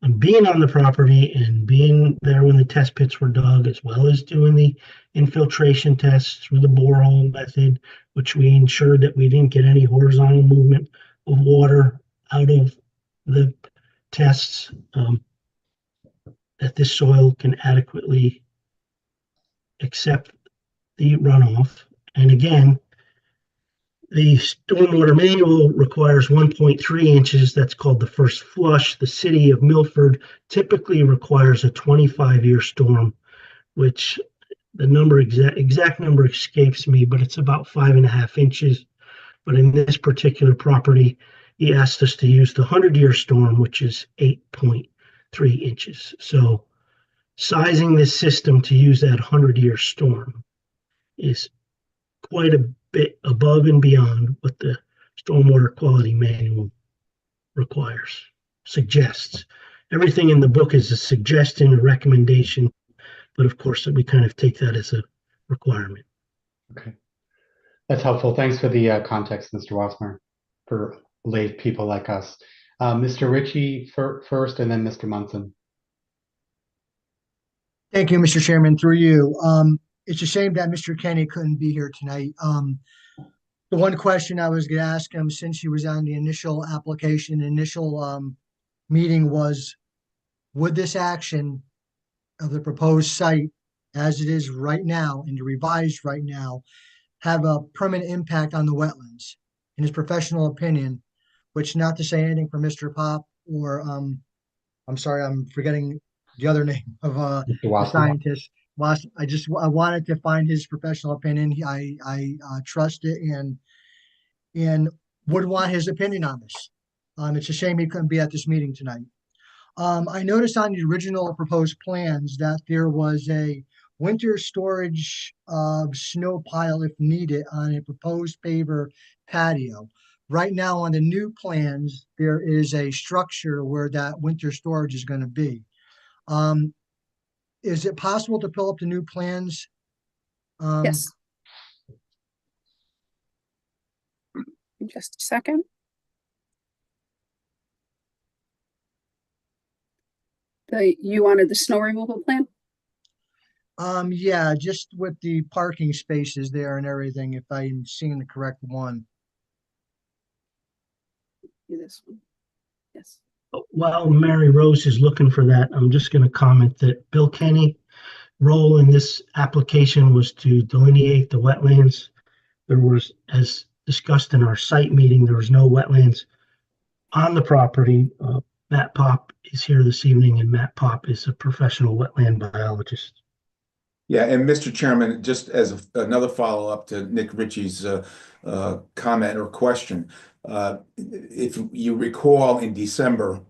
on being on the property and being there when the test pits were dug, as well as doing the infiltration tests through the borehole method, which we ensured that we didn't get any horizontal movement of water out of the tests, that this soil can adequately accept the runoff. And again, the stormwater manual requires 1.3 inches. That's called the first flush. The city of Milford typically requires a 25-year storm, which the number exact number escapes me, but it's about 5.5 inches. But in this particular property, he asked us to use the 100-year storm, which is 8.3 inches. So sizing this system to use that 100-year storm is quite a bit above and beyond what the stormwater quality manual suggests. Everything in the book is a suggestion, a recommendation, but of course we kind of take that as a requirement. Okay, that's helpful. Thanks for the context, Mr. Wasmer, for lay people like us. Mr. Ritchie first, and then Mr. Munson. Thank you, Mr. Chairman, through you. It's a shame that Mr. Kenny couldn't be here tonight. The one question I was going to ask him since he was on the initial application, meeting was, would this action of the proposed site as it is right now and revised right now have a permanent impact on the wetlands? In his professional opinion, which, not to say anything for Mr. Pop or I'm sorry, I'm forgetting the other name of the scientist. I wanted to find his professional opinion. I trust it and would want his opinion on this. It's a shame he couldn't be at this meeting tonight. I noticed on the original proposed plans that there was a winter storage snow pile if needed on a proposed paver patio. Right now on the new plans, there is a structure where that winter storage is going to be. Is it possible to pull up the new plans? Yes. In just a second. You wanted the snow removal plan? Yeah, just with the parking spaces there and everything, if I'm seeing the correct one. Do this one. Yes. While Mary Rose is looking for that, I'm just going to comment that Bill Kenny role in this application was to delineate the wetlands. There was, as discussed in our site meeting, there was no wetlands on the property. Matt Pop is here this evening, and Matt Pop is a professional wetland biologist. Yeah, and Mr. Chairman, just as another follow-up to Nick Ritchie's comment or question, if you recall in December,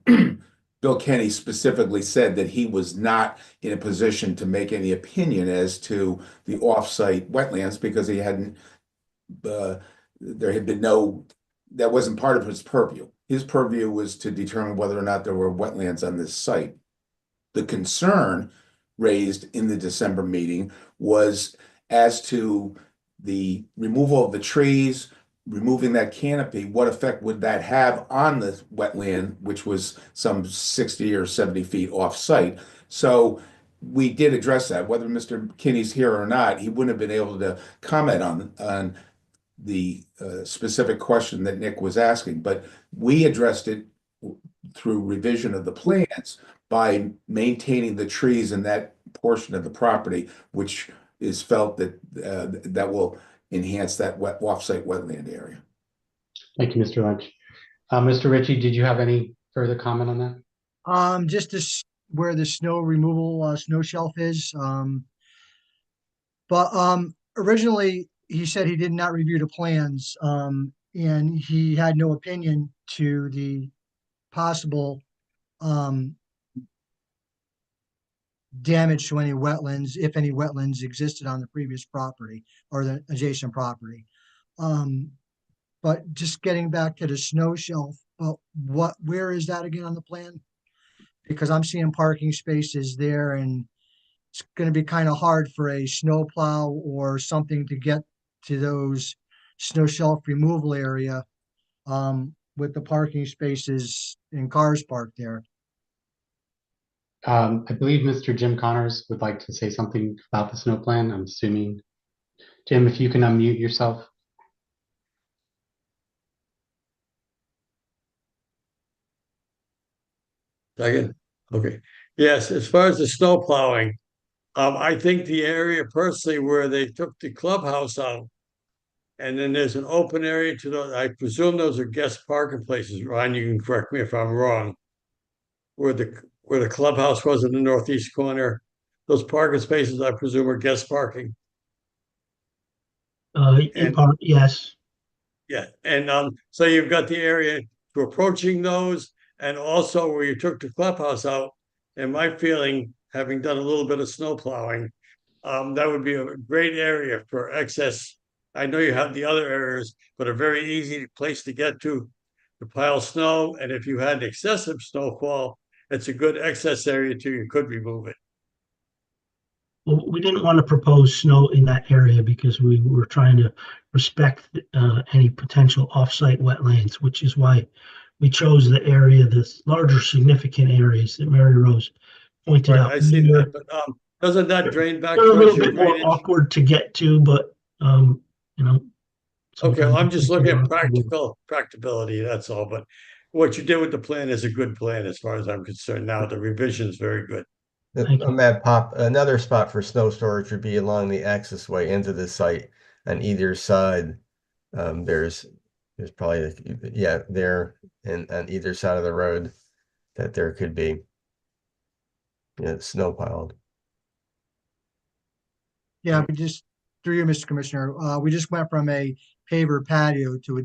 Bill Kenny specifically said that he was not in a position to make any opinion as to the off-site wetlands because he hadn't, there had been no, that wasn't part of his purview. His purview was to determine whether or not there were wetlands on this site. The concern raised in the December meeting was as to the removal of the trees, removing that canopy, what effect would that have on the wetland, which was some 60 or 70 feet off site. So we did address that. Whether Mr. Kinney's here or not, he wouldn't have been able to comment on the specific question that Nick was asking, but we addressed it through revision of the plans by maintaining the trees in that portion of the property, which is felt that that will enhance that off-site wetland area. Thank you, Mr. Lynch. Mr. Ritchie, did you have any further comment on that? Just this where the snow removal snow shelf is. But originally he said he did not review the plans, and he had no opinion to the possible damage to any wetlands, if any wetlands existed on the previous property or the adjacent property. But just getting back to the snow shelf, where is that again on the plan? Because I'm seeing parking spaces there, and it's going to be kind of hard for a snow plow or something to get to those snow shelf removal area with the parking spaces and cars parked there. I believe Mr. Jim Connors would like to say something about the snow plan. I'm assuming, Jim, if you can unmute yourself. Second, okay. Yes, as far as the snow plowing, I think the area personally where they took the clubhouse out, and then there's an open area to those, I presume those are guest parking places. Ryan, you can correct me if I'm wrong. Where the clubhouse was in the northeast corner, those parking spaces, I presume, are guest parking. In part, yes. Yeah, and so you've got the area to approaching those, and also where you took the clubhouse out. And my feeling, having done a little bit of snow plowing, that would be a great area for excess. I know you have the other areas, but a very easy place to get to pile snow. And if you had excessive snowfall, it's a good excess area too. You could remove it. Well, we didn't want to propose snow in that area because we were trying to respect any potential off-site wetlands, which is why we chose the area, the larger significant areas that Mary Rose pointed out. I see that, but doesn't that drain back They're a towards little your bit more drainage? awkward to get to, but you know. Okay, well, I'm just looking at practical. practicability, that's all. But what you did with the plan is a good plan as far as I'm concerned. Now the revision is very good. Matt Pop, another spot for snow storage would be along the access way into the site on either side. There's probably, yeah, there and on either side of the road that there could be, snow piled. Yeah, we just, through you, Mr. Commissioner, we just went from a paver patio to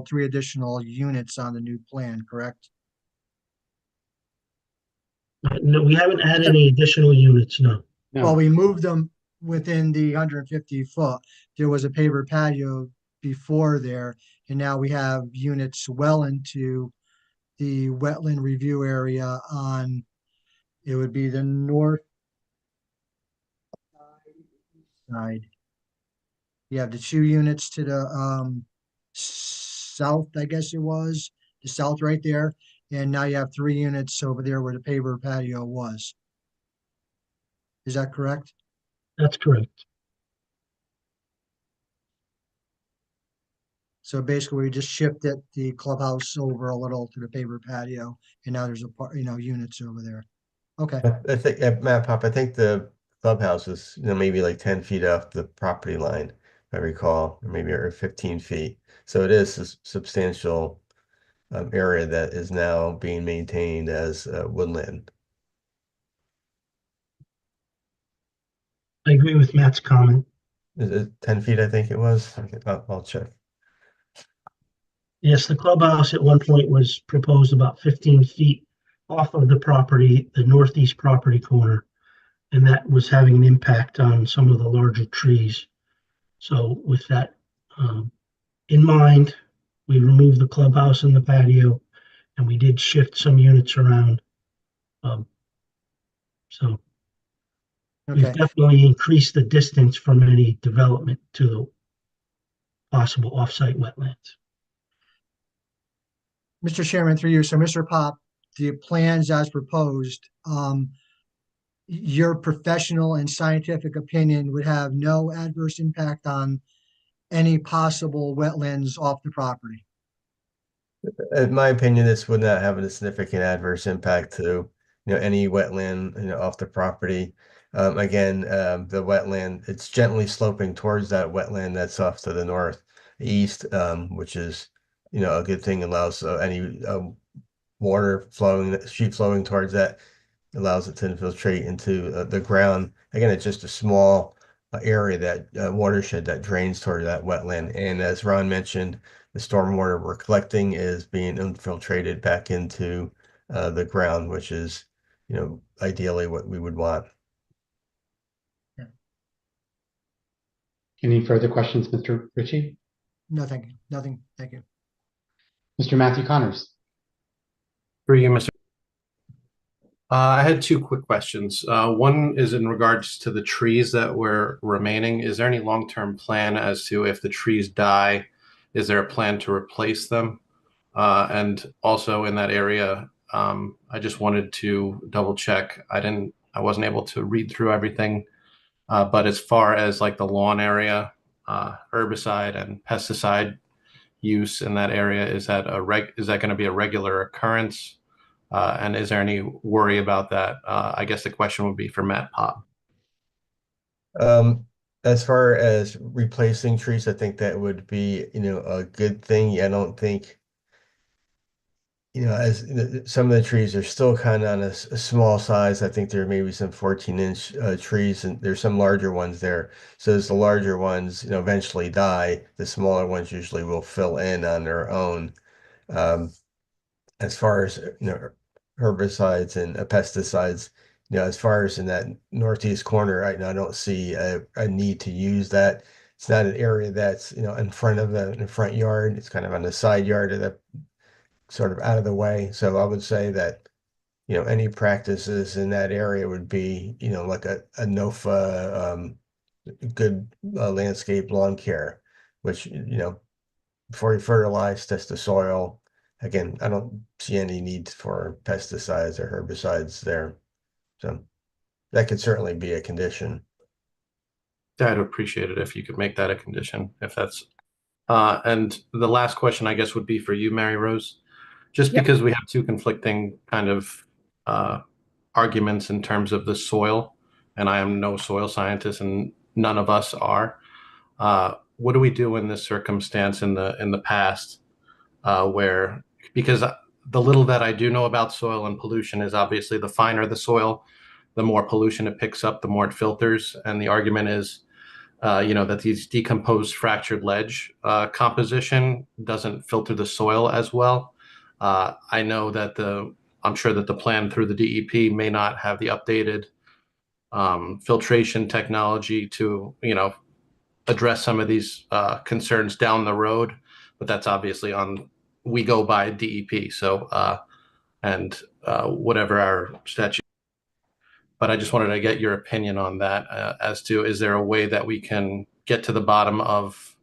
three additional units on the new plan, correct? No, we haven't added any additional units, no. Well, we moved them within the 150 foot. There was a paver patio before there, and now we have units well into the wetland review area on, it would be the north side. You have the two units to the south, I guess it was, the south right there. And now you have 3 units over there where the paver patio was. Is that correct? That's correct. So basically, we just shifted the clubhouse over a little to the paver patio, and now there's units over there. Okay, I think, Matt Pop, I think the clubhouse is, maybe like 10 feet off the property line, if I recall, or maybe or 15 feet. So it is a substantial area that is now being maintained as woodland. I agree with Matt's comment. Is it 10 feet, I think it was? Okay, I'll check. Yes, the clubhouse at one point was proposed about 15 feet off of the property, the northeast property corner, and that was having an impact on some of the larger trees. So with that in mind, we removed the clubhouse and the patio, and we did shift some units around. So we've okay. definitely increased the distance from any development to the possible offsite wetlands. Mr. Chairman, through you. So Mr. Pop, the plans as proposed, your professional and scientific opinion would have no adverse impact on any possible wetlands off the property. In my opinion, this would not have a significant adverse impact to, any wetland, off the property. Again, the wetland, it's gently sloping towards that wetland that's off to the northeast, which is, a good thing, allows any water flowing, sheet flowing towards that, allows it to infiltrate into the ground. Again, it's just a small area, that watershed that drains toward that wetland. And as Ron mentioned, the stormwater we're collecting is being infiltrated back into the ground, which is, ideally what we would want. Any further questions, Mr. Ritchie? No, thank you. Nothing. Thank you. Mr. Matthew Connors? For you, Mr. I had 2 quick questions. One is in regards to the trees that were remaining. Is there any long-term plan as to if the trees die, is there a plan to replace them? And also in that area, I just wanted to double check. I wasn't able to read through everything, but as far as like the lawn area, herbicide and pesticide use in that area, is that going to be a regular occurrence? And is there any worry about that? I guess the question would be for Matt Pop. As far as replacing trees, I think that would be, a good thing. I don't think, as some of the trees are still kind of on a small size. I think there may be some 14-inch trees, and there's some larger ones there. So as the larger ones, eventually die, the smaller ones usually will fill in on their own. As far as, herbicides and pesticides, as far as in that northeast corner right now, I don't see a need to use that. It's not an area that's, in front of the front yard. It's kind of on the side yard of the sort of out of the way. So I would say that, any practices in that area would be, like a NOFA, good landscape lawn care, which, before you fertilize, test the soil. Again, I don't see any need for pesticides or herbicides there. So that could certainly be a condition. I'd appreciate it if you could make that a condition, if that's, and the last question, I guess, would be for you, Mary Rose. Just because we have 2 conflicting kind of arguments in terms of the soil, and I am no soil scientist and none of us are. What do we do in this circumstance in the past where, because the little that I do know about soil and pollution is obviously the finer the soil, the more pollution it picks up, the more it filters. And the argument is, that these decomposed fractured ledge composition doesn't filter the soil as well. I know that I'm sure that the plan through the DEP may not have the updated filtration technology to, address some of these concerns down the road, but that's obviously we go by DEP. So, and whatever our statute. But I just wanted to get your opinion on that as to, is there a way that we can get to the bottom of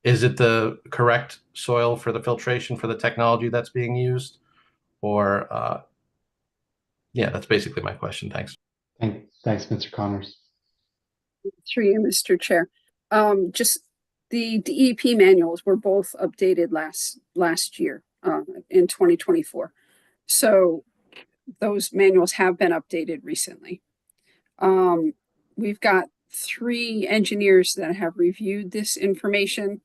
is it the correct soil for the filtration for the technology that's being used? Or, yeah, that's basically my question. Thanks. Thanks, Mr. Connors. Through you, Mr. Chair. Just the DEP manuals were both updated last year, in 2024. So those manuals have been updated recently. We've got 3 engineers that have reviewed this information.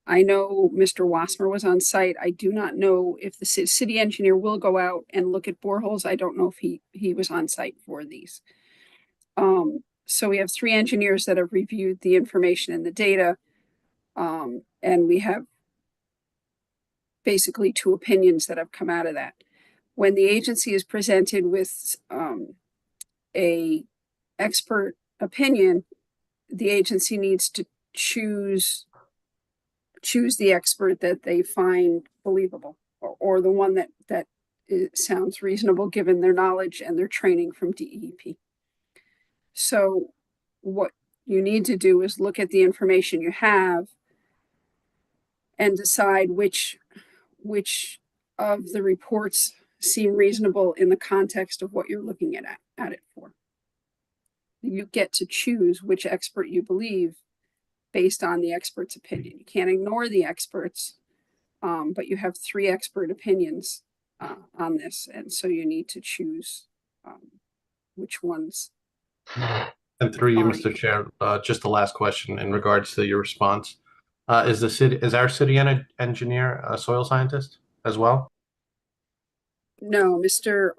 I know Mr. Wassmer was on site. I do not know if the city engineer will go out and look at boreholes. I don't know if he was on site for these. So we have 3 engineers that have reviewed the information and the data. And we have basically 2 opinions that have come out of that. When the agency is presented with a expert opinion, the agency needs to choose the expert that they find believable, or the one that sounds reasonable given their knowledge and their training from DEP. So what you need to do is look at the information you have and decide which of the reports seem reasonable in the context of what you're looking at it for. You get to choose which expert you believe based on the expert's opinion. You can't ignore the experts, but you have 3 expert opinions on this, and so you need to choose which ones. And through you, Mr. Chair, just the last question in regards to your response. Is our city engineer a soil scientist as well? No, Mr.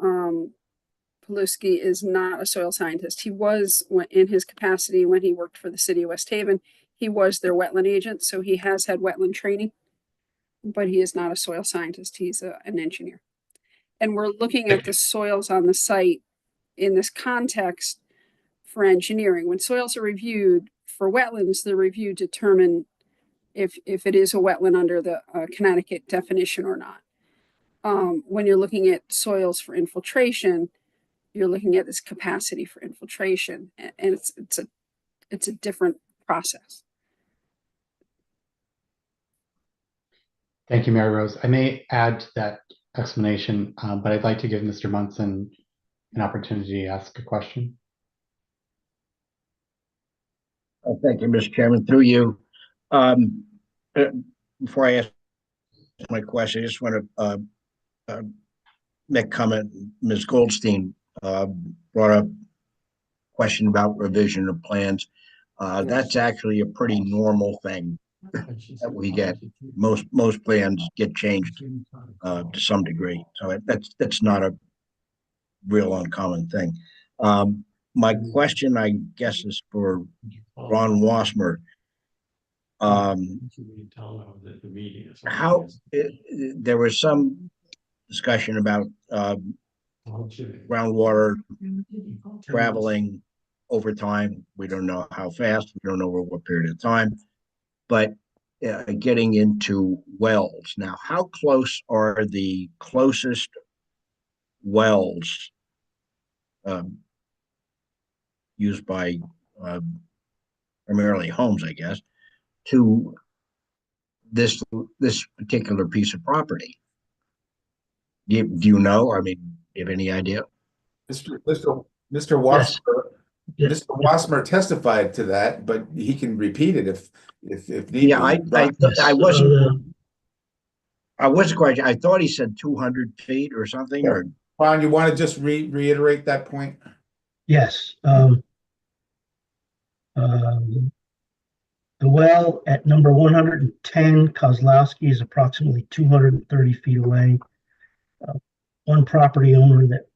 Paluski is not a soil scientist. He was, in his capacity when he worked for the city of West Haven, he was their wetland agent, so he has had wetland training, but he is not a soil scientist. He's an engineer. And we're looking at the soils on the site in this context for engineering. When soils are reviewed for wetlands, the review determine if it is a wetland under the Connecticut definition or not. When you're looking at soils for infiltration, you're looking at this capacity for infiltration, and it's a different process. Thank you, Mary Rose. I may add to that explanation, but I'd like to give Mr. Munson an opportunity to ask a question. Thank you, Mr. Chairman. Through you. Before I ask my question, I just want to make a comment. Ms. Goldstein brought up a question about revision of plans. That's actually a pretty normal thing that we get. Most plans get changed to some degree, so that's not a real uncommon thing. My question, I guess, is for Ron Wassmer. There was some discussion about groundwater traveling over time. We don't know how fast, we don't know over what period of time, but getting into wells. Now, how close are the closest wells used by primarily homes, I guess, to this particular piece of property? Do you know? I mean, do you have any idea? Mr. Wassmer, Yes. Mr. Wassmer testified to that, but he can repeat it if need Yeah, be. I wasn't quite. I thought he said 200 feet or something. Or Ron, you want to just reiterate that point? Yes. The well at number 110 Kozlowski is approximately 230 feet away. One property owner that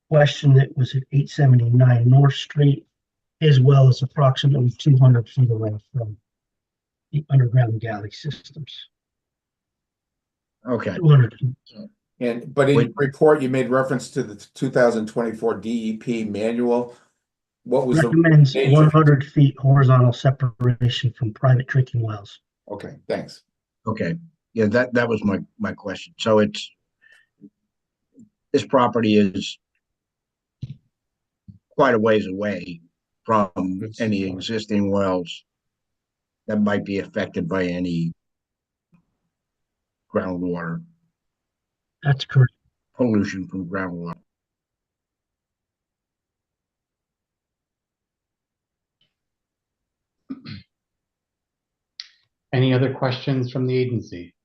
questioned it was at 879 North Street. His well is approximately 200 feet away from the underground galley systems. Okay. 200 feet. But in your report, you made reference to the 2024 DEP manual. What was recommends the 100 feet horizontal separation from private drinking wells. Okay, thanks. Okay, yeah, that was my question. So this property is quite a ways away from any existing wells that might be affected by any groundwater That's correct. pollution from groundwater. Any other questions from the agency?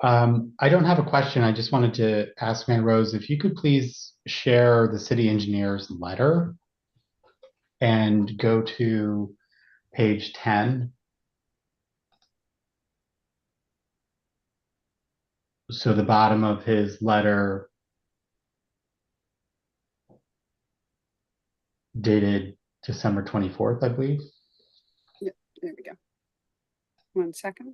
I don't have a question. I just wanted to ask Mary Rose if you could please share the city engineer's letter and go to page 10. So the bottom of his letter dated December 24th, I believe. Yep, there we go. 1 second.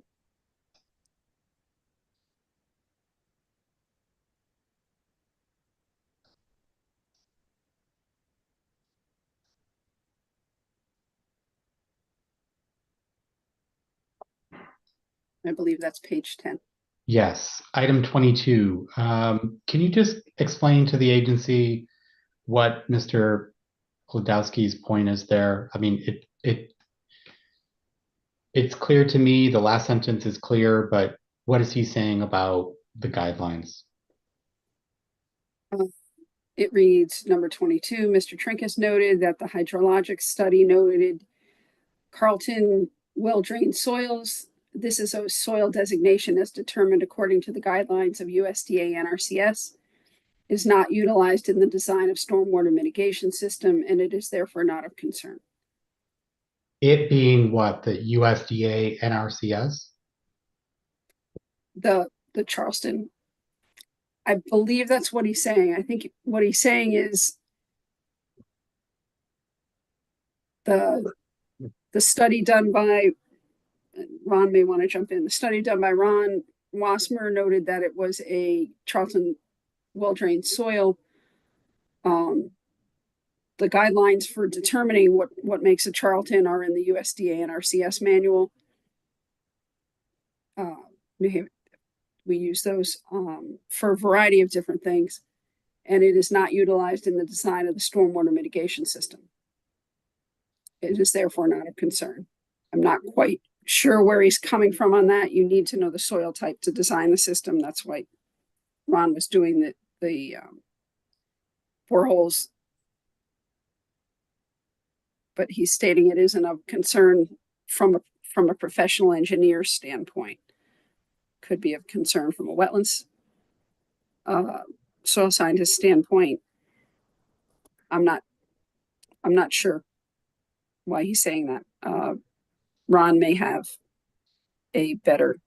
I believe that's page 10. Yes, item 22. Can you just explain to the agency what Mr. Klodowski's point is there? I mean, it's clear to me, the last sentence is clear, but what is he saying about the guidelines? It reads, number 22, Mr. Trinkus noted that the hydrologic study noted Carlton well-drained soils. This is a soil designation as determined according to the guidelines of USDA NRCS, is not utilized in the design of stormwater mitigation system, and it is therefore not of concern. It being what, the USDA NRCS? The Charleston, I believe that's what he's saying. I think what he's saying is the study done by, Ron may want to jump in. The study done by Ron Wasmer noted that it was a Charleston well-drained soil. The guidelines for determining what makes a Charlton are in the USDA NRCS manual. We use those for a variety of different things, and it is not utilized in the design of the stormwater mitigation system. It is therefore not of concern. I'm not quite sure where he's coming from on that. You need to know the soil type to design the system. That's why Ron was doing the boreholes. But he's stating it isn't of concern from a professional engineer standpoint. Could be of concern from a wetlands soil scientist standpoint. I'm not sure why he's saying that. Ron may have a better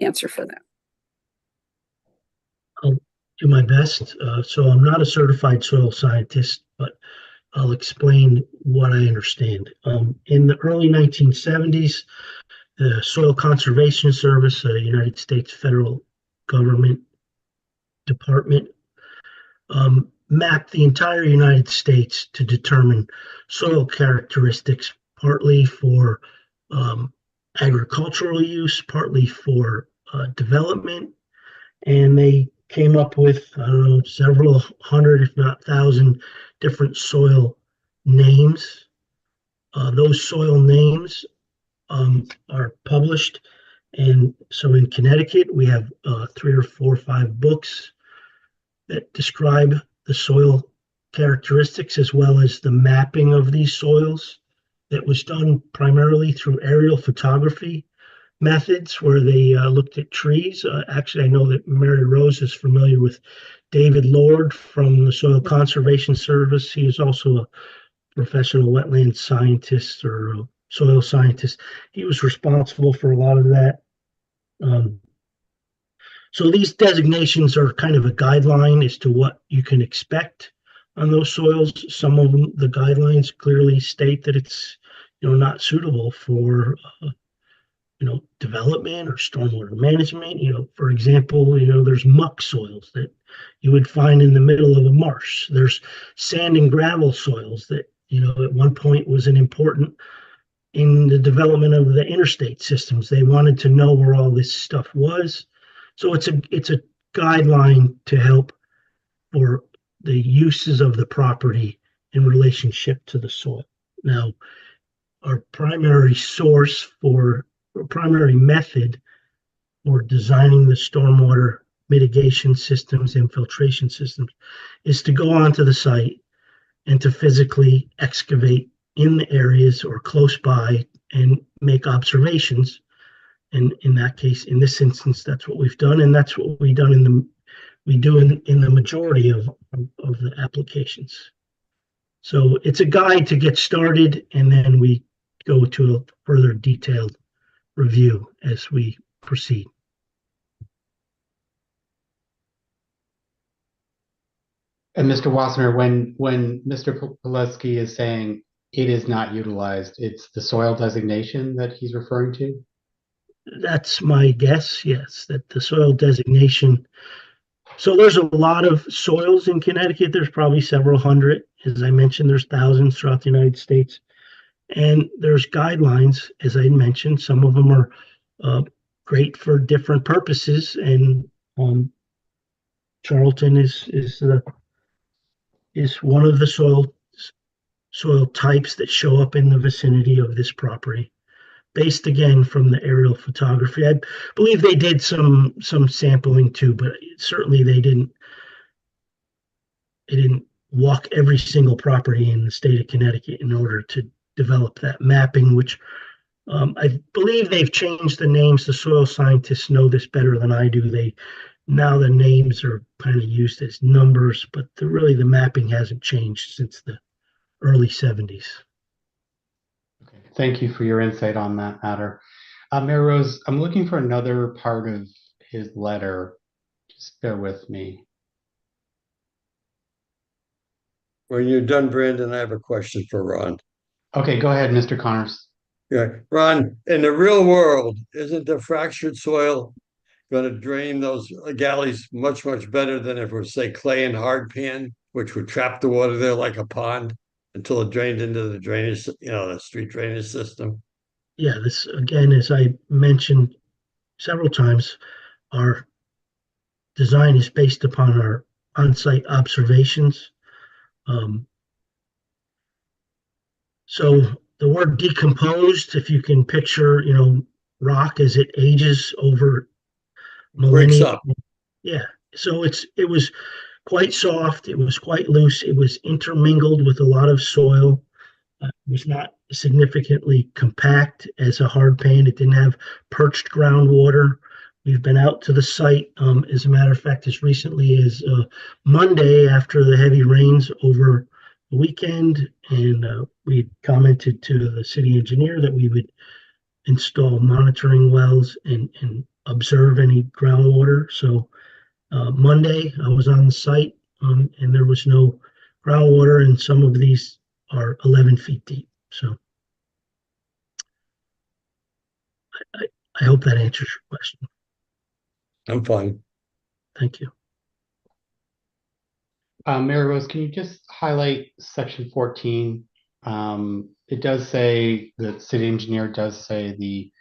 answer for that. I'll do my best. So I'm not a certified soil scientist, but I'll explain what I understand. In the early 1970s, the Soil Conservation Service, a United States federal government department, mapped the entire United States to determine soil characteristics, partly for agricultural use, partly for development, and they came up with, I don't know, several hundred, if not thousand, different soil names. Those soil names are published, and so in Connecticut we have 3 or 4 or 5 books that describe the soil characteristics as well as the mapping of these soils that was done primarily through aerial photography methods where they looked at trees. Actually, I know that Mary Rose is familiar with David Lord from the Soil Conservation Service. He is also a professional wetland scientist or a soil scientist. He was responsible for a lot of that. So these designations are kind of a guideline as to what you can expect on those soils. Some of them, the guidelines clearly state that it's, not suitable for, development or stormwater management. For example, there's muck soils that you would find in the middle of a marsh. There's sand and gravel soils that, at one point was an important in the development of the interstate systems. They wanted to know where all this stuff was. So it's a guideline to help for the uses of the property in relationship to the soil. Now, our primary method for designing the stormwater mitigation systems, infiltration systems, is to go onto the site and to physically excavate in the areas or close by and make observations. And in that case, in this instance, that's what we've done, and that's what we do in the majority of the applications. So it's a guide to get started, and then we go to a further detailed review as we proceed. And Mr. Wassenaar, when Mr. Pileski is saying it is not utilized, it's the soil designation that he's referring to? That's my guess, yes, that the soil designation. So there's a lot of soils in Connecticut. There's probably several hundred. As I mentioned, there's thousands throughout the United States. And there's guidelines, as I mentioned. Some of them are great for different purposes. And Charlton is one of the soil types that show up in the vicinity of this property, based again from the aerial photography. I believe they did some sampling too, but certainly they didn't walk every single property in the state of Connecticut in order to develop that mapping, which I believe they've changed the names. The soil scientists know this better than I do. Now the names are kind of used as numbers, but really the mapping hasn't changed since the early 70s. Okay. Thank you for your insight on that matter. Mary Rose, I'm looking for another part of his letter. Just bear with me. When you're done, Brandon, I have a question for Ron. Okay, go ahead, Mr. Connors. Yeah, Ron, in the real world, isn't the fractured soil going to drain those galleys much, much better than if it was, say, clay and hard pan, which would trap the water there like a pond until it drained into the drainage, the street drainage system? Yeah, this again, as I mentioned several times, our design is based upon our on-site observations. So the word decomposed, if you can picture, rock as it ages over millennia. Breaks up. Yeah. So it was quite soft. It was quite loose. It was intermingled with a lot of soil. It was not significantly compact as a hard pan. It didn't have perched groundwater. We've been out to the site, as a matter of fact, as recently as Monday after the heavy rains over the weekend, and we commented to the city engineer that we would install monitoring wells and observe any groundwater. So Monday I was on the site, and there was no groundwater, and some of these are 11 feet deep. So I hope that answers your question. I'm fine. Thank you. Mary Rose, can you just highlight section 14? It does say, the city engineer does say the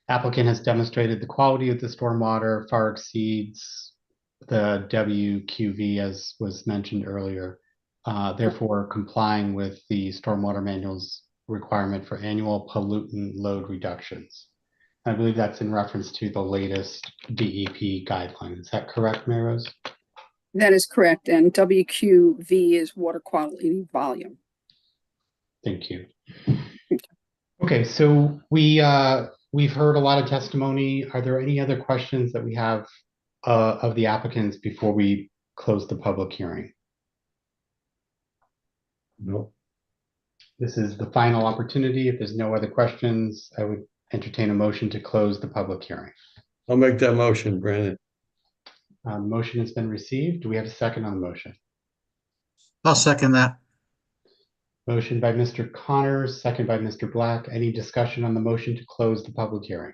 applicant has demonstrated the quality of the stormwater far exceeds the WQV as was mentioned earlier, therefore complying with the stormwater manual's requirement for annual pollutant load reductions. I believe that's in reference to the latest DEP guideline. Is that correct, Mary Rose? That is correct. And WQV is water quality volume. Thank you. Okay, so we've heard a lot of testimony. Are there any other questions that we have of the applicants before we close the public hearing? No. This is the final opportunity. If there's no other questions, I would entertain a motion to close the public hearing. I'll make that motion, Brandon. Motion has been received. Do we have a second on the motion? I'll second that. Motion by Mr. Connors, second by Mr. Black. Any discussion on the motion to close the public hearing?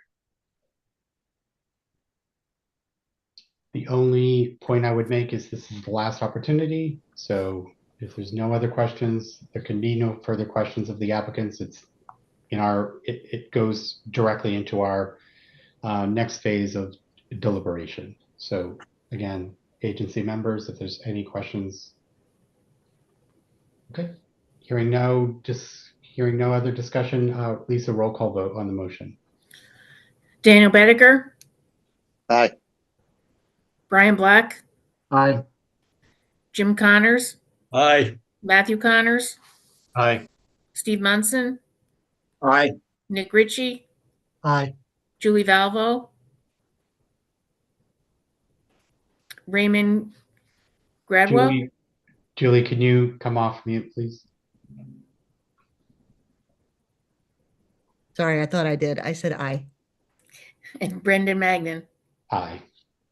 The only point I would make is this is the last opportunity. So if there's no other questions, there can be no further questions of the applicants. It's in it goes directly into our next phase of deliberation. So again, agency members, if there's any questions Okay, hearing no other discussion, Lisa, roll call vote on the motion. Daniel Bediger, Aye. Brian Black, Aye. Jim Connors, Aye. Matthew Connors, Aye. Steve Munson, Aye. Nick Ritchie, Aye. Julie Valvo, Raymond Gradwell, Julie, can you come off mute, please? Sorry, I thought I did. I said aye. and Brendan Magnan. Aye.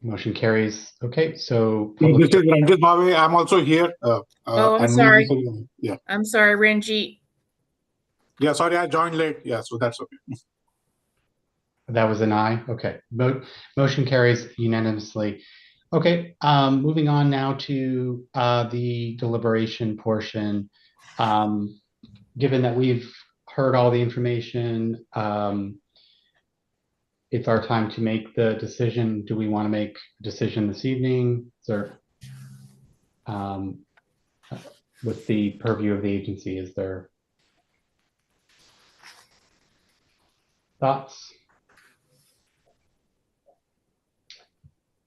Motion carries. Okay, so This public, is Ranjit Bhave. I'm also here. Oh, I'm and sorry. Yeah. I'm sorry, Ranjit. Yeah, sorry, I joined late. Yeah, so that's okay. that was an aye. Okay, motion carries unanimously. Okay, moving on now to the deliberation portion. Given that we've heard all the information, it's our time to make the decision. Do we want to make a decision this evening? Is there, with the purview of the agency, is there thoughts?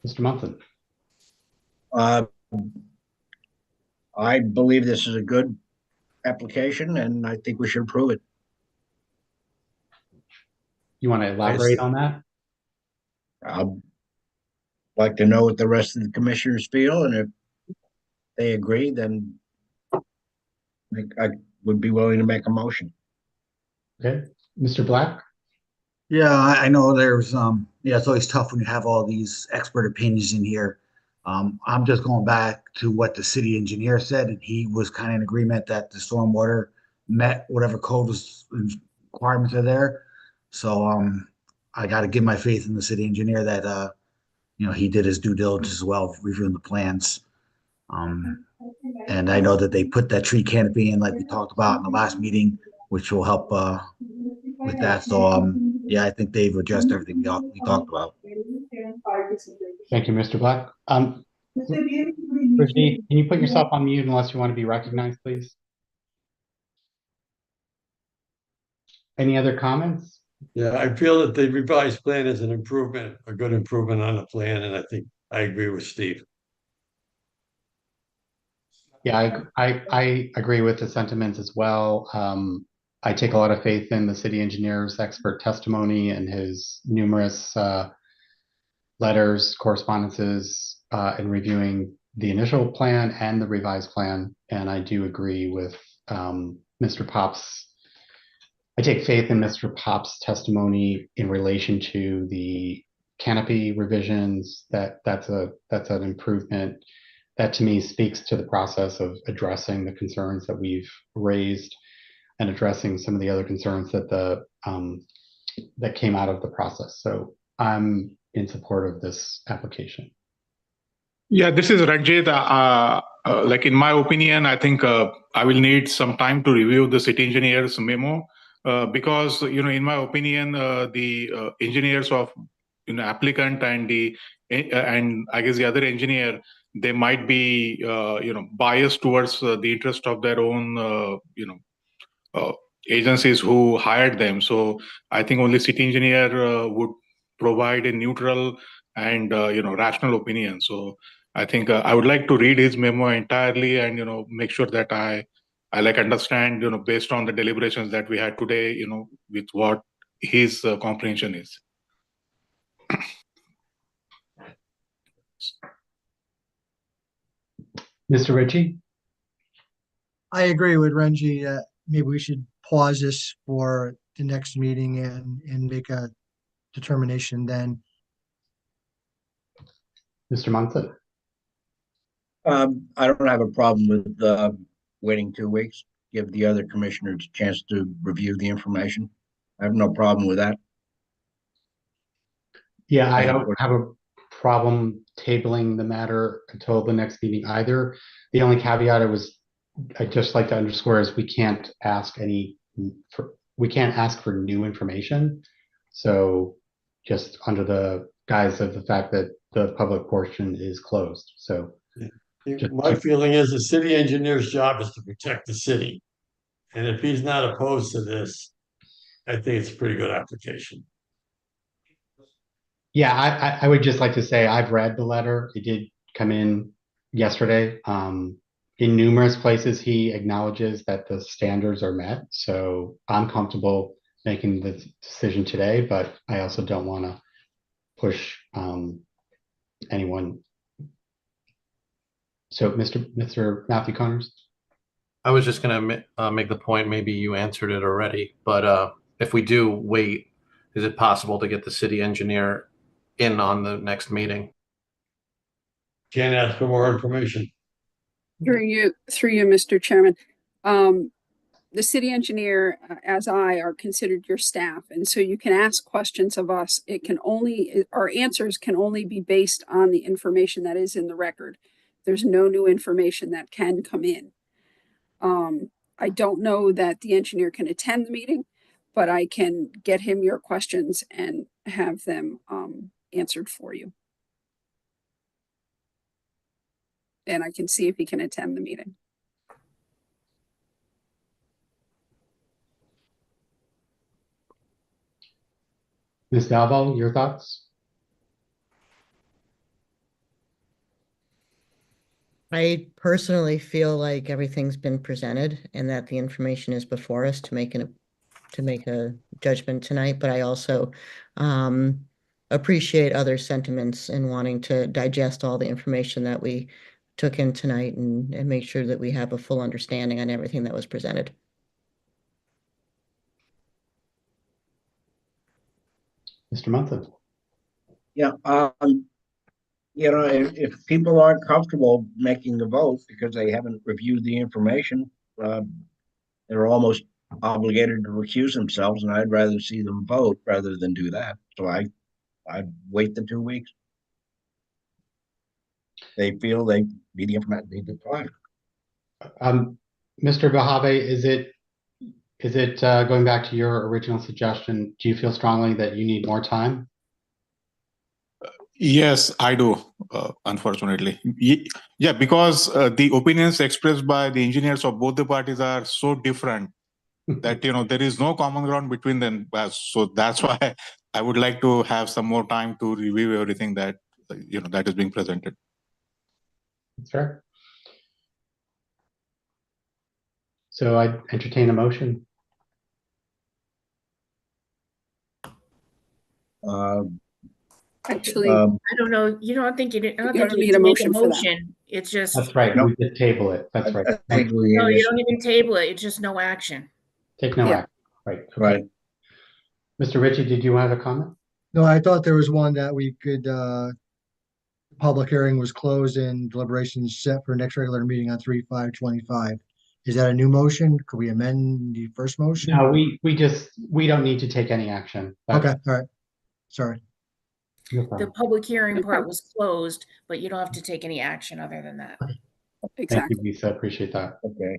Mr. Munson. I believe this is a good application and I think we should approve it. You want to elaborate on that? I'd like to know what the rest of the commissioners feel, and if they agree, then I would be willing to make a motion. Okay, Mr. Black? Yeah, I know there's, yeah, it's always tough when you have all these expert opinions in here. I'm just going back to what the city engineer said, and he was kind of in agreement that the stormwater met whatever code requirements are there. So, I got to give my faith in the city engineer that, he did his due diligence as well, reviewing the plans. And I know that they put that tree canopy in like we talked about in the last meeting, which will help, with that. So, yeah, I think they've addressed everything we talked about. Thank you, Mr. Black. Brigitte, can you put yourself on mute unless you want to be recognized, please? Any other comments? Yeah, I feel that the revised plan is an improvement, a good improvement on the plan, and I think I agree with Steve. Yeah, I agree with the sentiments as well. I take a lot of faith in the city engineer's expert testimony and his numerous letters, correspondences, in reviewing the initial plan and the revised plan. And I do agree with Mr. Pop's. I take faith in Mr. Pop's testimony in relation to the canopy revisions. That's an improvement. That to me speaks to the process of addressing the concerns that we've raised and addressing some of the other concerns that that came out of the process. So I'm in support of this application. Yeah, this is Ranjit. Like in my opinion, I think I will need some time to review the city engineer's memo because in my opinion, the engineers of applicant and I guess the other engineer, they might be biased towards the interest of their own agencies who hired them. So I think only city engineer would provide a neutral and rational opinion. So I think I would like to read his memo entirely and make sure that I like understand based on the deliberations that we had today with what his comprehension is. Mr. Ritchie? I agree with Renji. Maybe we should pause this for the next meeting and make a determination then. Mr. Munson? I don't have a problem with waiting 2 weeks, give the other commissioners a chance to review the information. I have no problem with that. Yeah, I don't have a problem tabling the matter until the next meeting either. The only caveat I'd just like to underscore is we can't ask for new information. So just under the guise of the fact that the public portion is closed. So My feeling is the city engineer's job is to protect the city. And if he's not opposed to this, I think it's a pretty good application. Yeah, I would just like to say I've read the letter. It did come in yesterday. In numerous places, he acknowledges that the standards are met. So I'm comfortable making the decision today, but I also don't want to push anyone. So, Mr. Matthew Connors. I was just going to make the point, maybe you answered it already, but if we do wait, is it possible to get the city engineer in on the next meeting? Can't ask for more information. Through you, Mr. Chairman. The city engineer, as I, are considered your staff, and so you can ask questions of us. Our answers can only be based on the information that is in the record. There's no new information that can come in. I don't know that the engineer can attend the meeting, but I can get him your questions and have them answered for you. And I can see if he can attend the meeting. Ms. Dalval, your thoughts? I personally feel like everything's been presented and that the information is before us to make a judgment tonight, but I also appreciate other sentiments in wanting to digest all the information that we took in tonight and make sure that we have a full understanding on everything that was presented. Mr. Munson. Yeah, if people aren't comfortable making the vote because they haven't reviewed the information, they're almost obligated to recuse themselves, and I'd rather see them vote rather than do that. So I'd wait the 2 weeks. They feel they need the information, they need to Mr. Bahave, is it going back to your original suggestion? Do you feel strongly that you need more time? Yes, I do, unfortunately. Yeah, because the opinions expressed by the engineers of both the parties are so different that, there is no common ground between them. So that's why I would like to have some more time to review everything that, that is being presented. That's fair. So I entertain a motion. Actually, I don't know. I don't think you need need a to make motion for that. It's just. That's right. We could table it. That's right. No, you don't even table it. It's just no action. Take no action. Right. Okay. Right. Mr. Ritchie, did you have a comment? No, I thought there was one that we could, public hearing was closed and deliberations set for next regular meeting on 3/5/25. Is that a new motion? Could we amend the first motion? No, we don't need to take any action. Okay, all right. Sorry. No The problem. public hearing part was closed, but you don't have to take any action other than that. Thank you, Lisa. Appreciate that. Okay.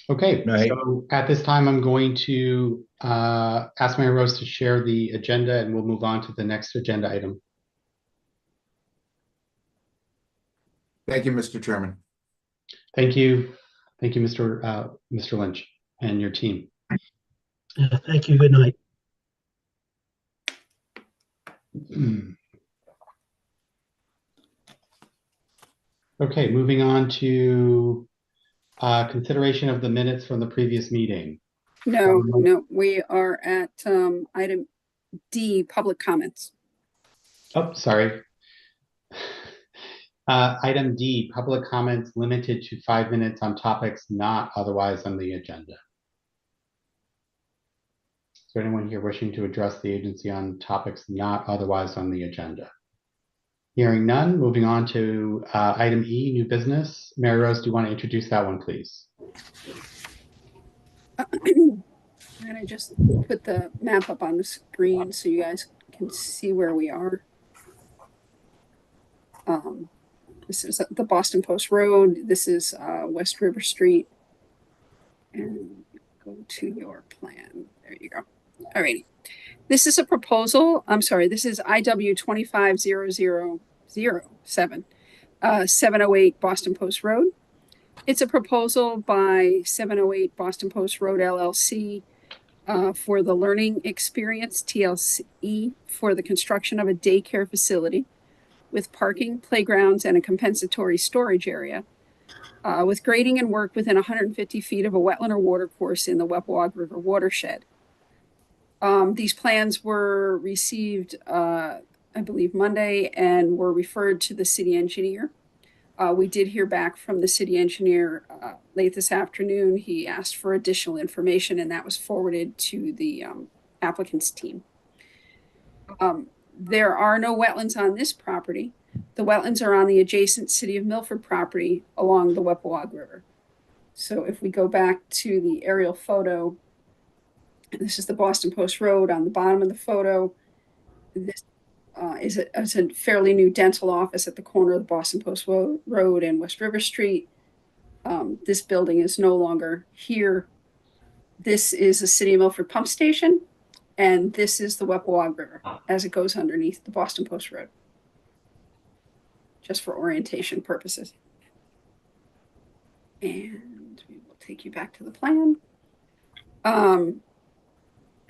Okay, Right. so at this time, I'm going to ask Mary Rose to share the agenda and we'll move on to the next agenda item. Thank you, Mr. Chairman. Thank you. Thank you, Mr. Lynch and your team. Thank you. Good night. Okay, moving on to consideration of the minutes from the previous meeting. No, we are at item D, public comments. Oh, sorry. Item D, public comments limited to 5 minutes on topics not otherwise on the agenda. Is there anyone here wishing to address the agency on topics not otherwise on the agenda? Hearing none, moving on to item E, new business. Mary Rose, do you want to introduce that one, please? And I just put the map up on the screen so you guys can see where we are. This is the Boston Post Road. This is West River Street. And go to your plan. There you go. All righty. This is a proposal. I'm sorry. This is IW 2500 708 Boston Post Road. It's a proposal by 708 Boston Post Road LLC for the Learning Experience TLC for the construction of a daycare facility with parking, playgrounds, and a compensatory storage area with grading and work within 150 feet of a wetland or watercourse in the Wepwag River watershed. These plans were received, I believe, Monday and were referred to the city engineer. We did hear back from the city engineer late this afternoon. He asked for additional information, and that was forwarded to the applicant's team. There are no wetlands on this property. The wetlands are on the adjacent city of Milford property along the Wepwag River. So if we go back to the aerial photo, this is the Boston Post Road. On the bottom of the photo, this is a fairly new dental office at the corner of the Boston Post Road and West River Street. This building is no longer here. This is a City of Milford pump station, and this is the Wepwag River as it goes underneath the Boston Post Road, just for orientation purposes. And we will take you back to the plan.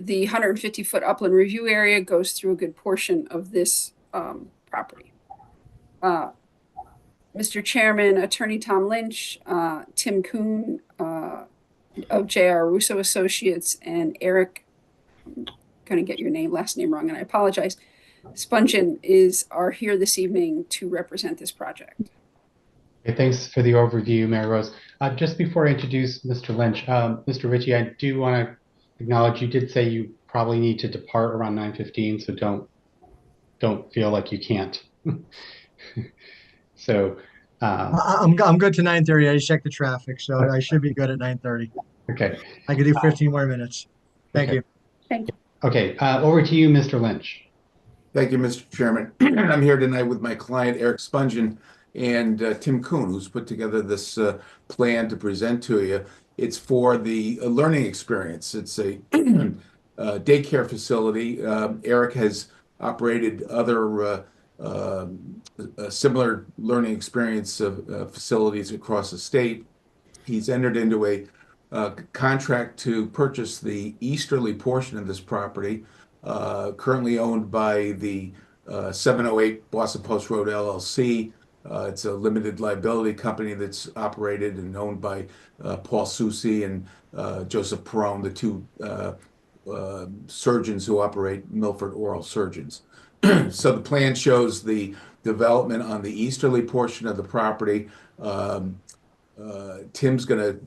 The 150-foot upland review area goes through a good portion of this property. Mr. Chairman, Attorney Tom Lynch, Tim Kuhn of J.R. Russo Associates, and Eric, I'm going to get your last name wrong, and I apologize, Spungen are here this evening to represent this project. Okay, thanks for the overview, Mary Rose. Just before I introduce Mr. Lynch, Mr. Ritchie, I do want to acknowledge you did say you probably need to depart around 9:15, so don't feel like you can't. So I'm good to 9:30. I just checked the traffic, so I should be good at 9:30. Okay. I could do 15 more minutes. Thank you. Thank you. Okay, over to you, Mr. Lynch. Thank you, Mr. Chairman. I'm here tonight with my client, Eric Spungen, and Tim Kuhn, who's put together this plan to present to you. It's for the learning experience. It's a daycare facility. Eric has operated other similar learning experience facilities across the state. He's entered into a contract to purchase the easterly portion of this property, currently owned by the 708 Boston Post Road LLC. It's a limited liability company that's operated and owned by Paul Soucy and Joseph Perrone, the two surgeons who operate Milford Oral Surgeons. So the plan shows the development on the easterly portion of the property. Tim's going to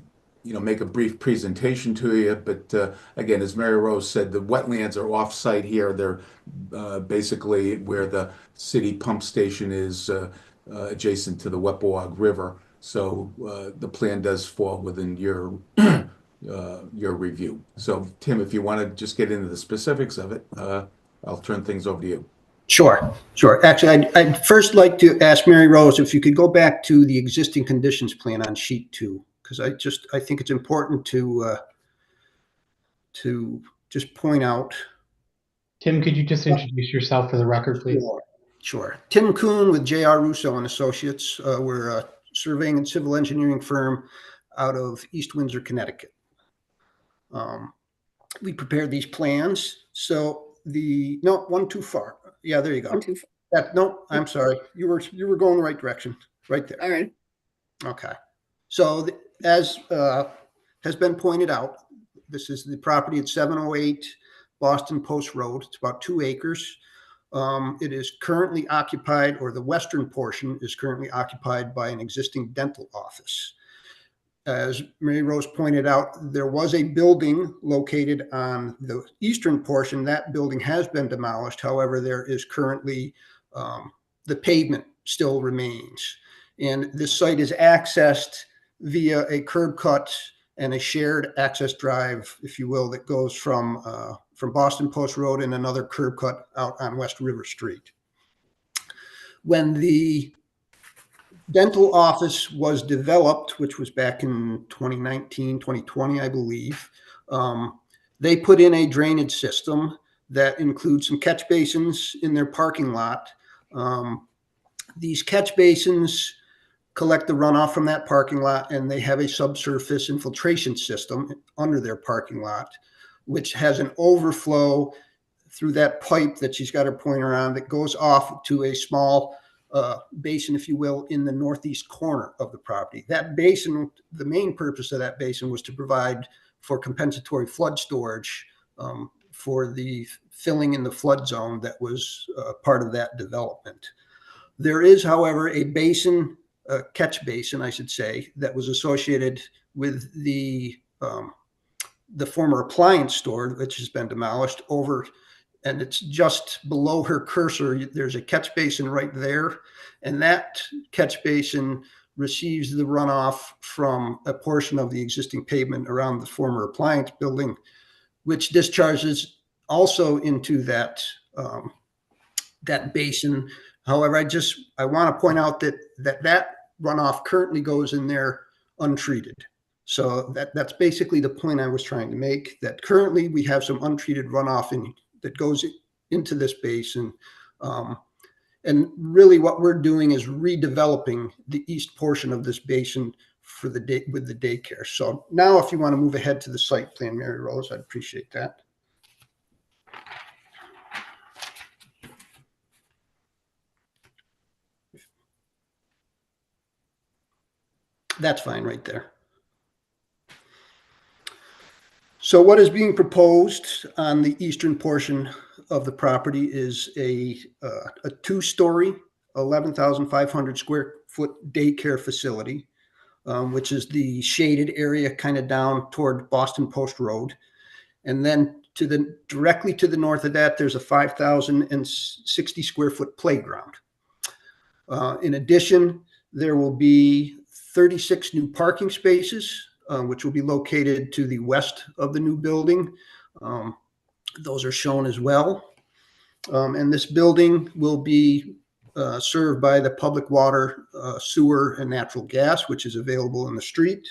make a brief presentation to you, but again, as Mary Rose said, the wetlands are off-site here. They're basically where the city pump station is adjacent to the Wepwag River. So the plan does fall within your review. So Tim, if you want to just get into the specifics of it, I'll turn things over to you. Sure. Actually, I'd first like to ask Mary Rose if you could go back to the existing conditions plan on sheet 2, because I think it's important to just point out. Tim, could you just introduce yourself for the record, please? Sure. Tim Kuhn with J.R. Russo and Associates. We're a surveying and civil engineering firm out of East Windsor, Connecticut. We prepared these plans. So one too far. Yeah, there you go. No, I'm sorry. You were going the right direction, right there. All right. Okay. So as has been pointed out, this is the property at 708 Boston Post Road. It's about 2 acres. It is currently occupied, or the western portion is currently occupied by an existing dental office. As Mary Rose pointed out, there was a building located on the eastern portion. That building has been demolished. However, there is currently, the pavement still remains. And this site is accessed via a curb cut and a shared access drive, if you will, that goes from Boston Post Road and another curb cut out on West River Street. When the dental office was developed, which was back in 2019, 2020, I believe, they put in a drainage system that includes some catch basins in their parking lot. These catch basins collect the runoff from that parking lot, and they have a subsurface infiltration system under their parking lot, which has an overflow through that pipe that she's got her pointer on that goes off to a small basin, if you will, in the northeast corner of the property. That basin, the main purpose of that basin was to provide for compensatory flood storage for the filling in the flood zone that was part of that development. There is, however, a basin, catch basin, I should say, that was associated with the former appliance store, which has been demolished over, and it's just below her cursor. There's a catch basin right there, and that catch basin receives the runoff from a portion of the existing pavement around the former appliance building, which discharges also into that that basin. However, I want to point out that runoff currently goes in there untreated. So that's basically the point I was trying to make, that currently we have some untreated runoff that goes into this basin. And really what we're doing is redeveloping the east portion of this basin for with the daycare. So now if you want to move ahead to the site plan, Mary Rose, I'd appreciate that. That's fine right there. So what is being proposed on the eastern portion of the property is a two-story, 11,500 square foot daycare facility, which is the shaded area kind of down toward Boston Post Road. And then directly to the north of that, there's a 5,060 square foot playground. In addition, there will be 36 new parking spaces, which will be located to the west of the new building. Those are shown as well. And this building will be served by the public water, sewer, and natural gas, which is available in the street.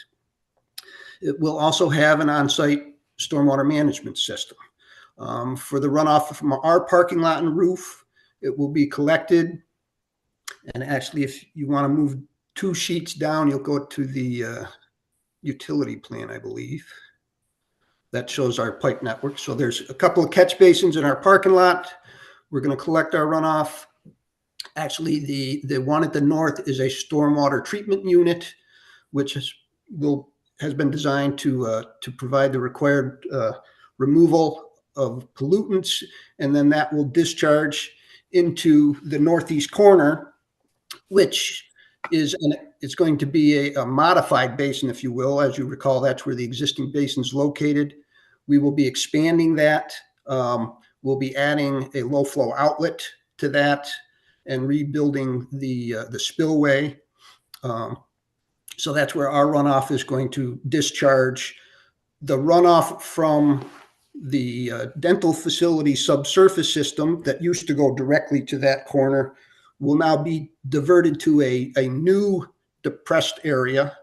It will also have an on-site stormwater management system. For the runoff from our parking lot and roof, it will be collected. And actually, if you want to move 2 sheets down, you'll go to the utility plan, I believe. That shows our pipe network. So there's a couple of catch basins in our parking lot. We're going to collect our runoff. Actually, the one at the north is a stormwater treatment unit, which has been designed to provide the required removal of pollutants, and then that will discharge into the northeast corner, which is it's going to be a modified basin, if you will. As you recall, that's where the existing basin is located. We will be expanding that. We'll be adding a low flow outlet to that and rebuilding the spillway. So that's where our runoff is going to discharge. The runoff from the dental facility subsurface system that used to go directly to that corner will now be diverted to a new depressed area,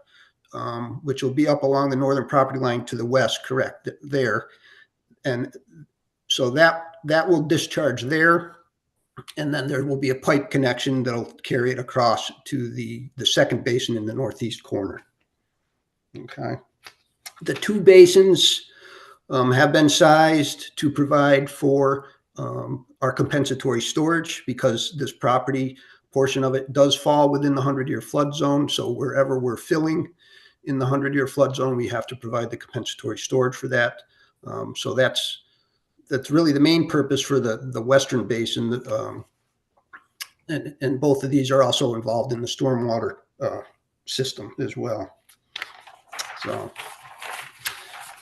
which will be up along the northern property line to the west, correct, there. And so that will discharge there. And then there will be a pipe connection that'll carry it across to the second basin in the northeast corner. Okay. The 2 basins have been sized to provide for our compensatory storage, because this property portion of it does fall within the 100-year flood zone. So wherever we're filling in the 100-year flood zone, we have to provide the compensatory storage for that. So that's really the main purpose for the western basin. And both of these are also involved in the stormwater system as well. So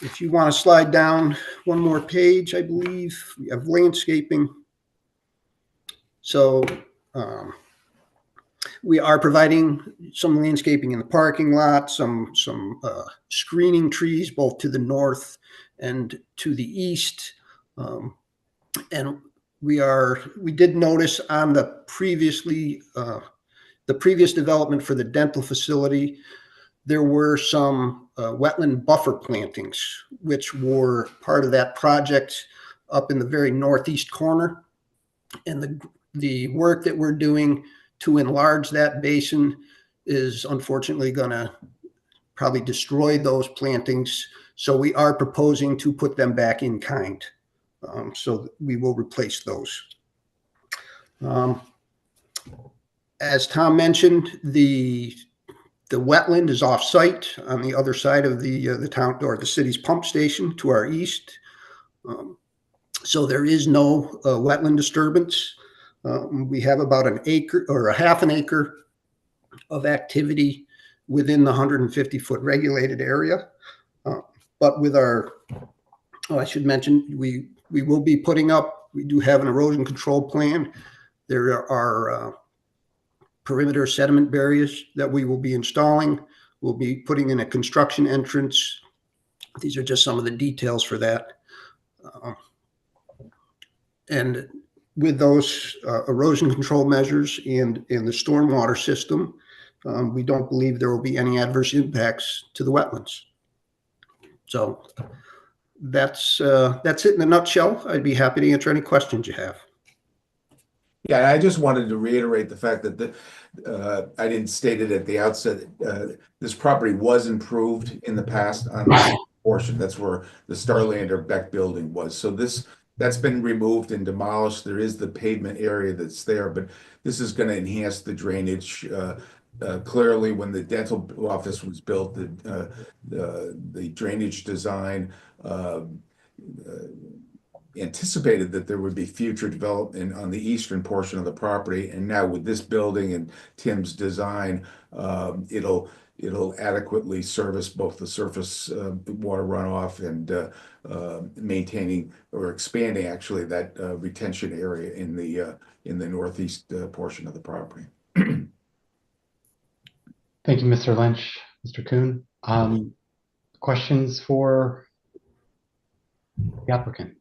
if you want to slide down one more page, I believe we have landscaping. So we are providing some landscaping in the parking lot, some screening trees both to the north and to the east. And we did notice on the previous development for the dental facility, there were some wetland buffer plantings, which were part of that project up in the very northeast corner. And the work that we're doing to enlarge that basin is unfortunately going to probably destroy those plantings. So we are proposing to put them back in kind. So we will replace those. As Tom mentioned, the wetland is off-site on the other side of the town or the city's pump station to our east. So there is no wetland disturbance. We have about an acre or a half an acre of activity within the 150-foot regulated area. But with our, I should mention, we will be putting up, we do have an erosion control plan. There are perimeter sediment barriers that we will be installing. We'll be putting in a construction entrance. These are just some of the details for that. And with those erosion control measures and the stormwater system, we don't believe there will be any adverse impacts to the wetlands. So that's it in a nutshell. I'd be happy to answer any questions you have. Yeah, I just wanted to reiterate the fact that I didn't state it at the outset. This property was improved in the past on this portion. That's where the Starlander Beck building was. So that's been removed and demolished. There is the pavement area that's there, but this is going to enhance the drainage. Clearly, when the dental office was built, the drainage design anticipated that there would be future development on the eastern portion of the property, and now with this building and Tim's design, it'll adequately service both the surface water runoff and maintaining or expanding actually that retention area in the northeast portion of the property. Thank you, Mr. Lynch. Mr. Kuhn, questions for the applicant?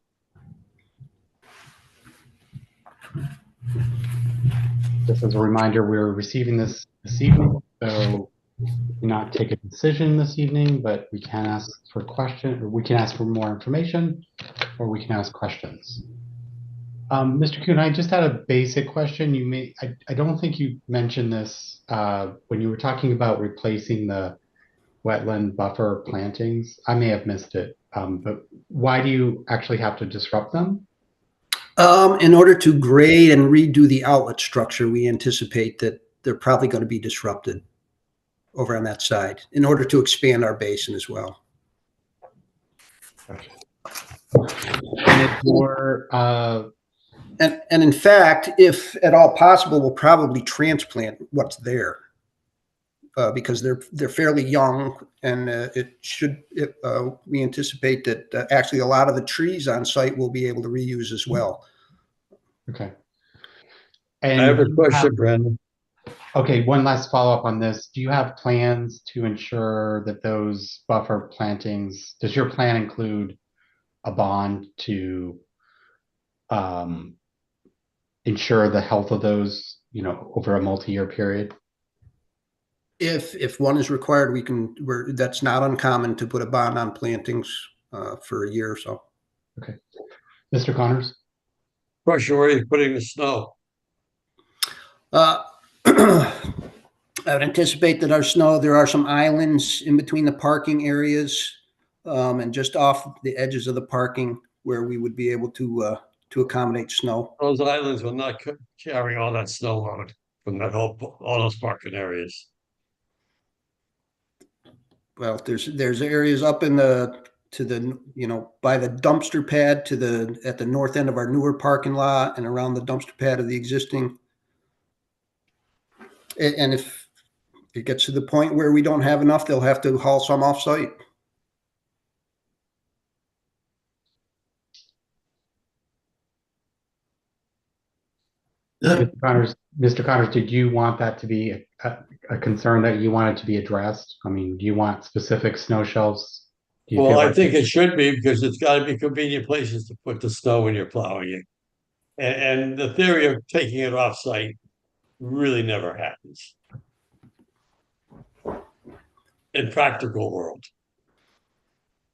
Just as a reminder, we're receiving this evening, so we cannot take a decision this evening, but we can ask for questions, or we can ask for more information, or we can ask questions. Mr. Kuhn, I just had a basic question. I don't think you mentioned this when you were talking about replacing the wetland buffer plantings. I may have missed it, but why do you actually have to disrupt them? In order to grade and redo the outlet structure, we anticipate that they're probably going to be disrupted over on that side in order to expand our basin as well. Okay. And if you're, and in fact, if at all possible, we'll probably transplant what's there because they're fairly young, and we anticipate that actually a lot of the trees on site will be able to reuse as well. Okay. And I have a question, Brandon. Okay, one last follow-up on this. Do you have plans to ensure that those buffer plantings, does your plan include a bond to ensure the health of those, over a multi-year period? If one is required, that's not uncommon to put a bond on plantings for a year or so. Okay. Mr. Connors? Question, where are you putting the snow? I would anticipate that our snow, there are some islands in between the parking areas and just off the edges of the parking where we would be able to accommodate snow. Those islands will not carry all that snow load from all those parking areas. Well, there's areas up in by the dumpster pad at the north end of our newer parking lot and around the dumpster pad of the existing. And if it gets to the point where we don't have enough, they'll have to haul some off site. Mr. Connors, did you want that to be a concern that you wanted to be addressed? I mean, do you want specific snow shelves? Well, I think it should be, because it's got to be convenient places to put the snow when you're plowing it. And the theory of taking it off site really never happens in practical world.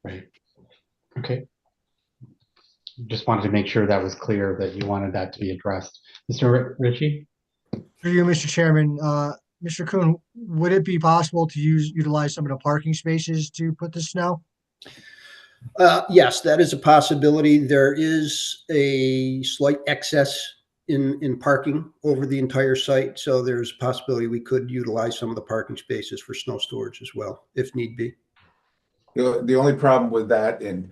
Right. Okay. Just wanted to make sure that was clear that you wanted that to be addressed. Mr. Ritchie? Through you, Mr. Chairman, Mr. Kuhn, would it be possible to utilize some of the parking spaces to put the snow? Yes, that is a possibility. There is a slight excess in parking over the entire site, so there's a possibility we could utilize some of the parking spaces for snow storage as well, if need be. The only problem with that, and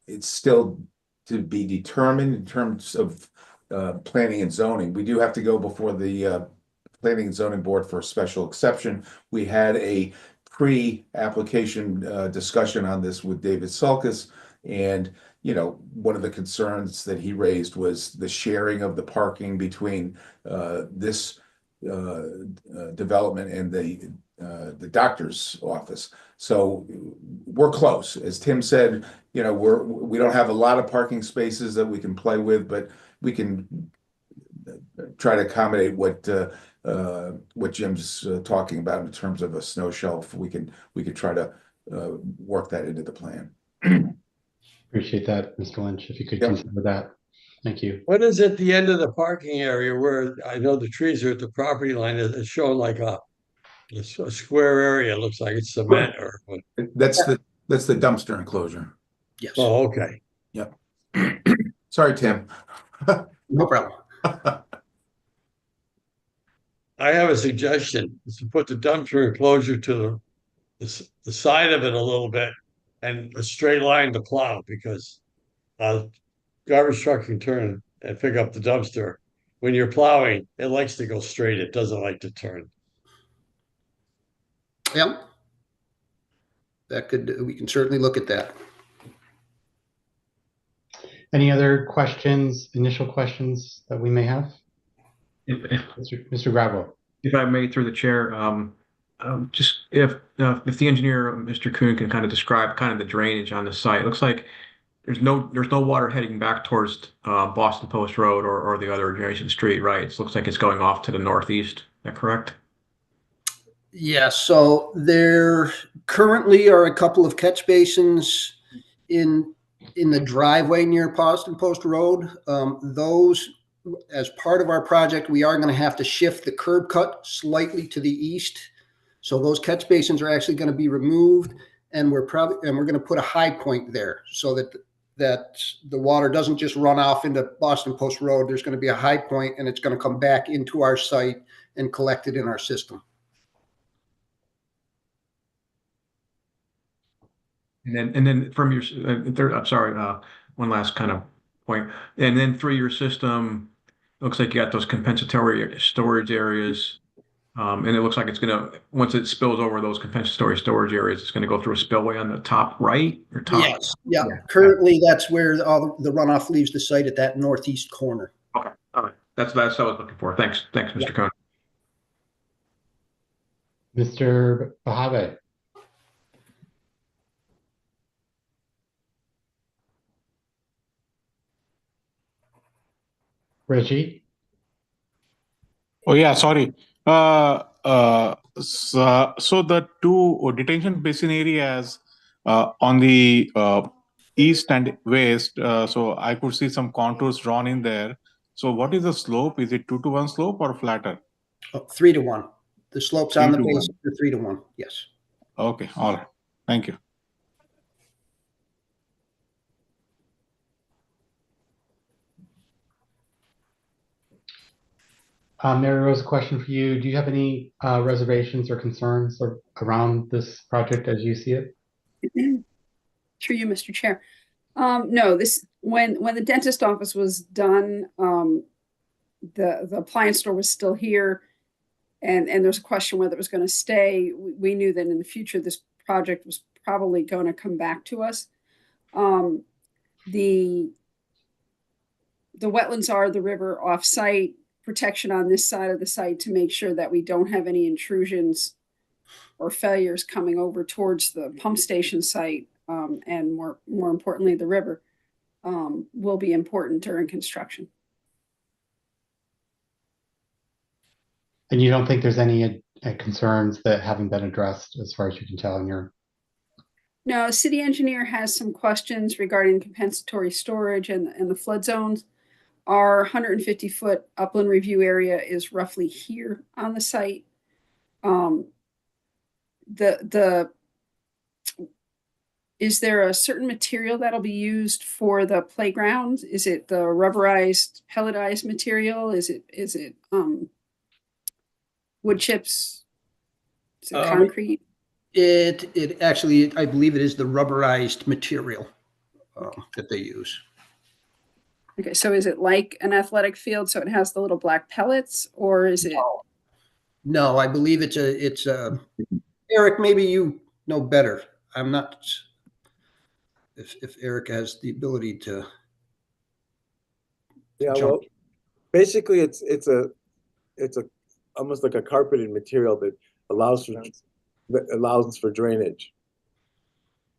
it's still to be determined in terms of planning and zoning. We do have to go before the Planning and Zoning Board for a special exception. We had a pre-application discussion on this with David Sulkus, and one of the concerns that he raised was the sharing of the parking between this development and the doctor's office. So we're close. As Tim said, we don't have a lot of parking spaces that we can play with, but we can try to accommodate what Jim's talking about in terms of a snow shelf. We could try to work that into the plan. Appreciate that, Mr. Lynch, if you could consider that. Thank you. What is at the end of the parking area where I know the trees are at the property line? It's shown like a square area. It looks like it's cement or what? That's the dumpster enclosure. Yes. Oh, okay. Yep. Sorry, Tim. No problem. I have a suggestion, is to put the dumpster enclosure to the side of it a little bit and a straight line to plow, because garbage truck can turn and pick up the dumpster. When you're plowing, it likes to go straight. It doesn't like to turn. Yeah. We can certainly look at that. Any other questions, initial questions that we may have? Mr. Gravel. If I may, through the chair, just if the engineer, Mr. Kuhn, can kind of describe kind of the drainage on the site. It looks like there's no water heading back towards Boston Post Road or the other adjacent street, right? It looks like it's going off to the northeast. Is that correct? Yeah, so there currently are a couple of catch basins in the driveway near Boston Post Road. Those, as part of our project, we are going to have to shift the curb cut slightly to the east. So those catch basins are actually going to be removed, and we're going to put a high point there so that the water doesn't just run off into Boston Post Road. There's going to be a high point, and it's going to come back into our site and collect it in our system. And then from your I'm sorry, one last kind of point. And then through your system, looks like you got those compensatory storage areas. And it looks like it's gonna, once it spills over those compensatory storage areas, it's gonna go through a spillway on the top right or top. Yes. Yeah. Currently, that's where all the runoff leaves the site, at that northeast corner. Okay. All right. That's what I was looking for. Thanks, Mr. Cohn. Mr. Bahave. Reggie? Oh, yeah, sorry. So the two detention basin areas on the east and west, so I could see some contours drawn in there. So what is the slope? Is it 2-to-1 slope or flatter? 3-to-1. The slopes on the base are 3-to-1. Yes. Okay, all right. Thank you. Mary Rose, a question for you. Do you have any reservations or concerns around this project as you see it? Through you, Mr. Chair. No, when the dentist office was done, the appliance store was still here, and there's a question whether it was going to stay. We knew that in the future this project was probably going to come back to us. The wetlands are the river off-site, protection on this side of the site to make sure that we don't have any intrusions or failures coming over towards the pump station site, and more importantly, the river, will be important during construction. And you don't think there's any concerns that haven't been addressed as far as you can tell in your... No, city engineer has some questions regarding compensatory storage and the flood zones. Our 150-foot upland review area is roughly here on the site. Is there a certain material that'll be used for the playground? Is it the rubberized, pelletized material? Is it wood chips? Is it concrete? It actually, I believe it is the rubberized material that they use. Okay, so is it like an athletic field, so it has the little black pellets, or is it? No, I believe it's a Eric, maybe you know better. I'm not, if Eric has the ability to. Yeah, well, basically it's a almost like a carpeted material that allows for drainage.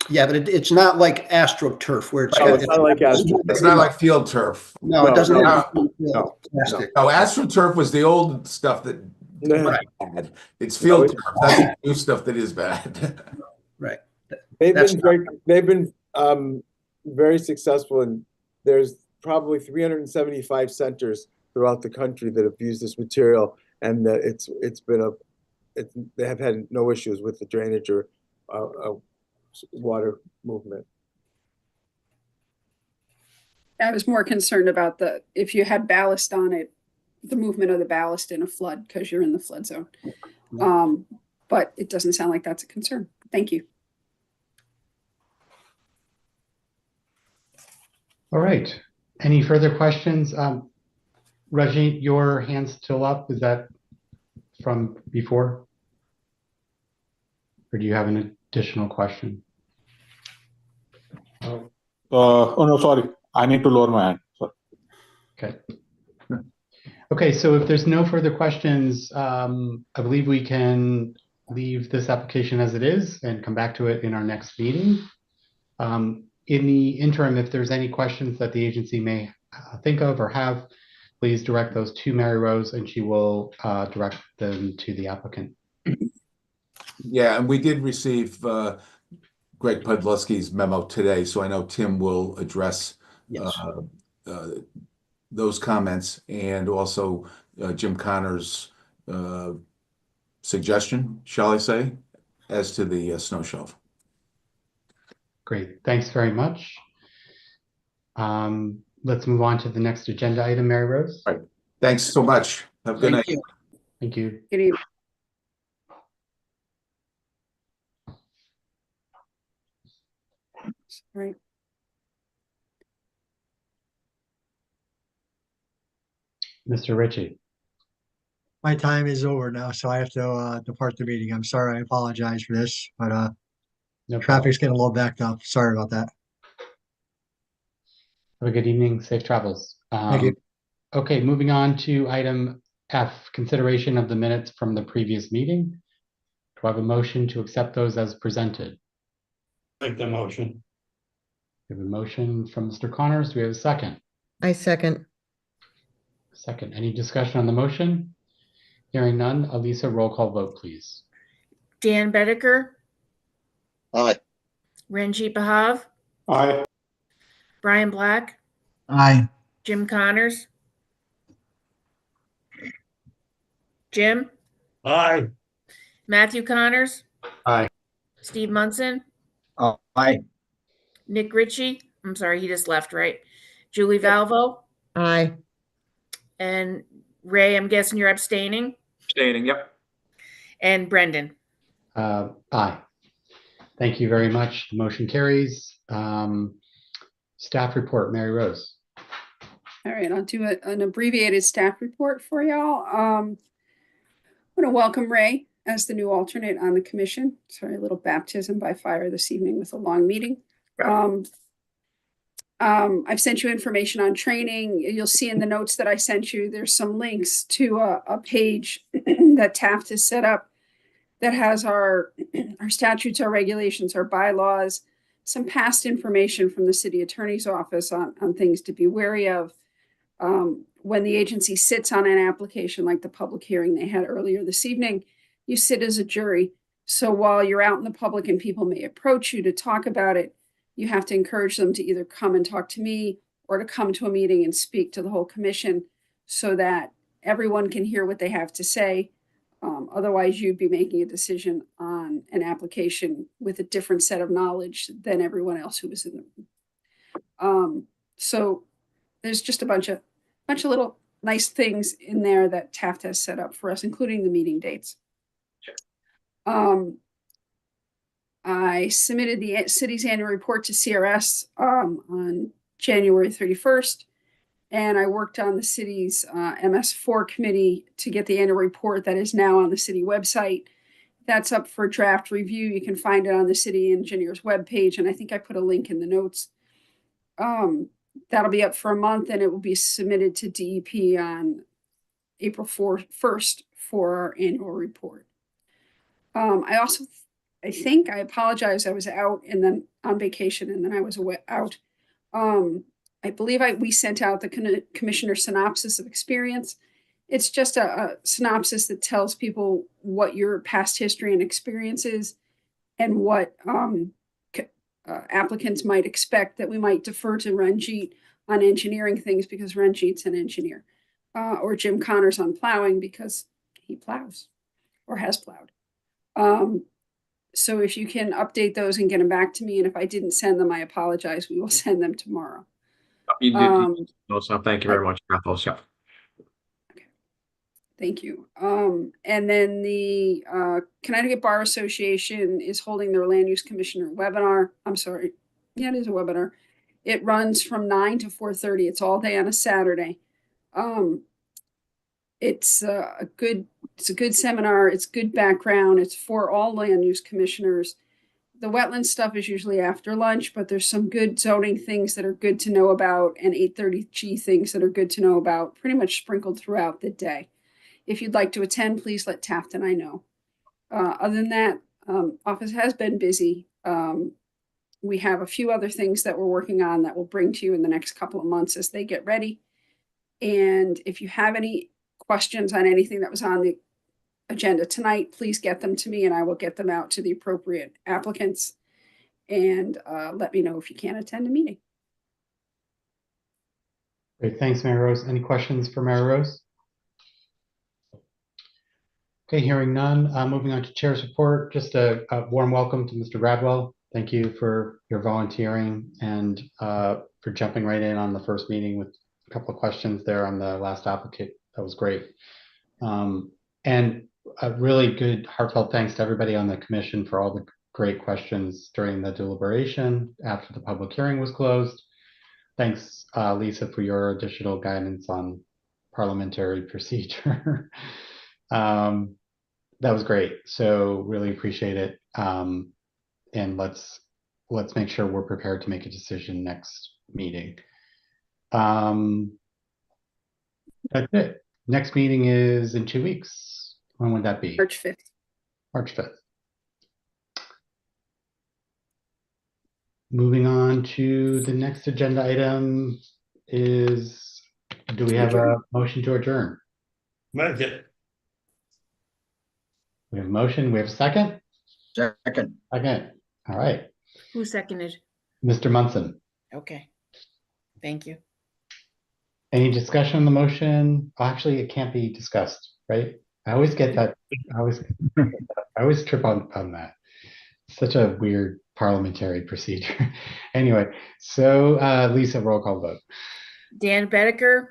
Yeah, but it's not like AstroTurf where it's. No, it's not like AstroTurf. It's not like field turf. No, it doesn't. No, AstroTurf was the old stuff that was bad. It's field turf. That's the new stuff that is bad. Right. They've been very successful, and there's probably 375 centers throughout the country that have used this material, and they have had no issues with the drainage or water movement. I was more concerned about if you had ballast on it, the movement of the ballast in a flood, because you're in the flood zone. But it doesn't sound like that's a concern. Thank you. All right. Any further questions? Rajit, your hand's still up. Is that from before? Or do you have an additional question? Oh no, sorry. I need to lower my hand. Sorry. Okay. Okay, so if there's no further questions, I believe we can leave this application as it is and come back to it in our next meeting. In the interim, if there's any questions that the agency may think of or have, please direct those to Mary Rose and she will direct them to the applicant. Yeah, and we did receive Greg Podleski's memo today, so I know Tim will address those comments and also Jim Connor's suggestion, shall I say, as to the snow shelf. Great, thanks very much. Let's move on to the next agenda item, Mary Rose. All right. Thanks so much. Have a good night. Thank you. Good evening. Right. Mr. Ritchie. My time is over now, so I have to depart the meeting. I'm sorry. I apologize for this, but traffic's getting a little backed up. Sorry about that. Have a good evening. Safe travels. Thank you. Okay, moving on to item F, consideration of the minutes from the previous meeting. Do I have a motion to accept those as presented? Make the motion. We have a motion from Mr. Connors. Do we have a second? I second. Second. Any discussion on the motion? Hearing none. Elisa, roll call vote, please. Dan Bedecker. Aye. Ranjit Bahav. Aye. Brian Black. Aye. Jim Connors. Jim. Aye. Matthew Connors. Aye. Steve Munson. Aye. Nick Ritchie. I'm sorry, he just left, right? Julie Valvo. Aye. And Ray, I'm guessing you're abstaining. Abstaining, yep. And Brendan. Aye. Thank you very much. The motion carries. Staff report, Mary Rose. All right, I'll do an abbreviated staff report for y'all. I want to welcome Ray as the new alternate on the commission. Sorry, a little baptism by fire this evening with a long meeting. I've sent you information on training. You'll see in the notes that I sent you, there's some links to a page that Taft has set up that has our statutes, our regulations, our bylaws, some past information from the city attorney's office on things to be wary of. When the agency sits on an application like the public hearing they had earlier this evening, you sit as a jury. So while you're out in the public and people may approach you to talk about it, you have to encourage them to either come and talk to me or to come to a meeting and speak to the whole commission so that everyone can hear what they have to say. Otherwise, you'd be making a decision on an application with a different set of knowledge than everyone else who was in the room. So there's just a bunch of little nice things in there that Taft has set up for us, including the meeting dates. I submitted the city's annual report to CRS on January 31st, and I worked on the city's MS4 committee to get the annual report that is now on the city website. That's up for draft review. You can find it on the city engineer's webpage, and I think I put a link in the notes. That'll be up for a month, and it will be submitted to DEP on April 1st for our annual report. I apologize. I was out and then on vacation, and then I was out. I believe we sent out the commissioner synopsis of experience. It's just a synopsis that tells people what your past history and experience is and what applicants might expect, that we might defer to Ranjit on engineering things because Ranjit's an engineer, or Jim Connors on plowing because he plows or has plowed. So if you can update those and get them back to me, and if I didn't send them, I apologize. We will send them tomorrow. You did. So thank you very much, Kathleen. Yeah. Thank you. And then the Connecticut Bar Association is holding their land use commissioner webinar. I'm sorry. Yeah, it is a webinar. It runs from 9 to 4:30. It's all day on a Saturday. It's a good seminar. It's good background. It's for all land use commissioners. The wetland stuff is usually after lunch, but there's some good zoning things that are good to know about and 830G things that are good to know about, pretty much sprinkled throughout the day. If you'd like to attend, please let Taft and I know. Other than that, office has been busy. We have a few other things that we're working on that we'll bring to you in the next couple of months as they get ready. And if you have any questions on anything that was on the agenda tonight, please get them to me and I will get them out to the appropriate applicants. And let me know if you can't attend a meeting. Great, thanks, Mary Rose. Any questions for Mary Rose? Okay, hearing none. Moving on to Chair's report. Just a warm welcome to Mr. Bradwell. Thank you for your volunteering and for jumping right in on the first meeting with a couple of questions there on the last applicant. That was great. And a really good heartfelt thanks to everybody on the commission for all the great questions during the deliberation after the public hearing was closed. Thanks, Lisa, for your additional guidance on parliamentary procedure. That was great. So really appreciate it. And let's make sure we're prepared to make a decision next meeting. That's it. Next meeting is in 2 weeks. When would that be? March 5th. March 5th. Moving on to the next agenda item is, do we have a motion to adjourn? Make it. We have a motion. We have a second? Second. Second. All right. Who seconded? Mr. Munson. Okay. Thank you. Any discussion on the motion? Actually, it can't be discussed, right? I always get that. I always trip on that. Such a weird parliamentary procedure. Anyway, so Lisa, roll call vote. Dan Bedecker.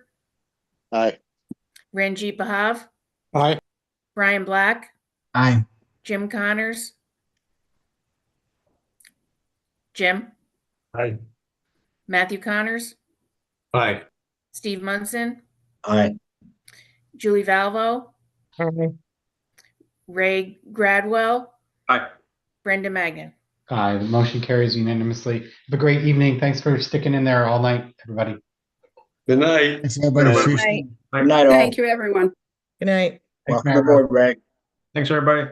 Aye. Ranjit Bahav. Aye. Brian Black. Aye. Jim Connors. Jim. Aye. Matthew Connors. Aye. Steve Munson. Aye. Julie Valvo. Aye. Ray Gradwell. Aye. Brenda Magnan. Aye, the motion carries unanimously. Have a great evening. Thanks for sticking in there all night, everybody. Good night. Thanks, everybody. Good night, all. Thank you, everyone. Good night. Welcome aboard, Ray. Thanks, everybody.